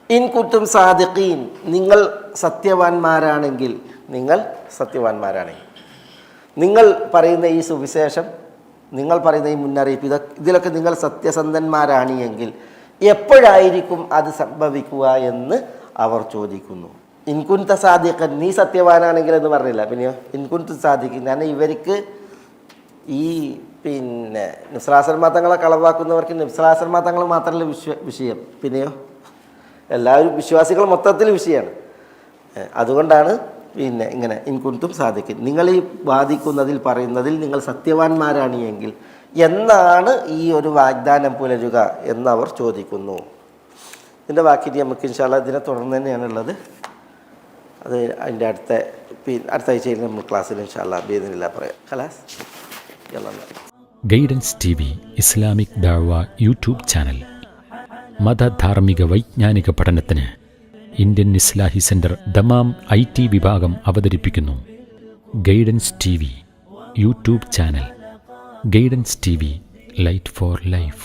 ഇൻ കുൻതും സാദിഖീൻ, നിങ്ങൾ സത്യവാന്മാരാണെങ്കിൽ, നിങ്ങൾ സത്യവാന്മാരാണെങ്കിൽ, നിങ്ങൾ പറയുന്ന ഈ സുവിശേഷം, നിങ്ങൾ പറയുന്ന ഈ മുന്നറിയിപ്പ്, ഇതിലൊക്കെ നിങ്ങൾ സത്യസന്ധന്മാരാണ് എങ്കിൽ എപ്പോഴായിരിക്കും അത് സംഭവിക്കുക എന്ന് അവർ ചോദിക്കുന്നു. ഇൻകുൻത സാദിഖൻ, നീ സത്യവാനാണെങ്കിൽ എന്ന് പറഞ്ഞില്ല, പിന്നെയോ ഇൻകുൻത സാദിഖൻ. കാരണം ഇവർക്ക് ഈ പിന്നെ നബി സല്ലല്ലാഹു അലൈഹി വസല്ലം തങ്ങളെ കളവാക്കുന്നവർക്ക് നബി സല്ലല്ലാഹു അലൈഹി വസല്ലം തങ്ങൾ മാത്രമല്ല വിഷയം, പിന്നെയോ എല്ലാവരും വിശ്വാസികൾ മൊത്തത്തിൽ വിഷയമാണ്. അതുകൊണ്ടാണ് പിന്നെ ഇങ്ങനെ ഇൻകുൻതും സാദിഖീൻ, നിങ്ങൾ ഈ വാദിക്കുന്നതിൽ പറയുന്നതിൽ നിങ്ങൾ സത്യവാന്മാരാണ് എങ്കിൽ എന്നാണ് ഈ ഒരു വാഗ്ദാനം പുലരുക എന്നവർ ചോദിക്കുന്നു. ഇതിൻ്റെ ബാക്കി നമുക്ക് ഇൻഷാ അല്ലാഹ് ഇതിനെ തുടർന്ന് തന്നെയാണുള്ളത്. അത് അതിൻ്റെ അടുത്ത ആഴ്ചയിൽ നമ്മൾ ക്ലാസ്സിൽ ഇൻഷാ അല്ലാഹ് ബിഇദ്നില്ലാഹ് പറയാം. ഖലാസ്. ഗൈഡൻസ് TV ഇസ്ലാമിക് ദഅവ യൂട്യൂബ് ചാനൽ. മതധാർമ്മിക വൈജ്ഞാനിക പഠനത്തിന് Indian Islahi centre Dammam IT വിഭാഗം അവതരിപ്പിക്കുന്നു guidance TV YouTube channel. Guidance TV, light for life.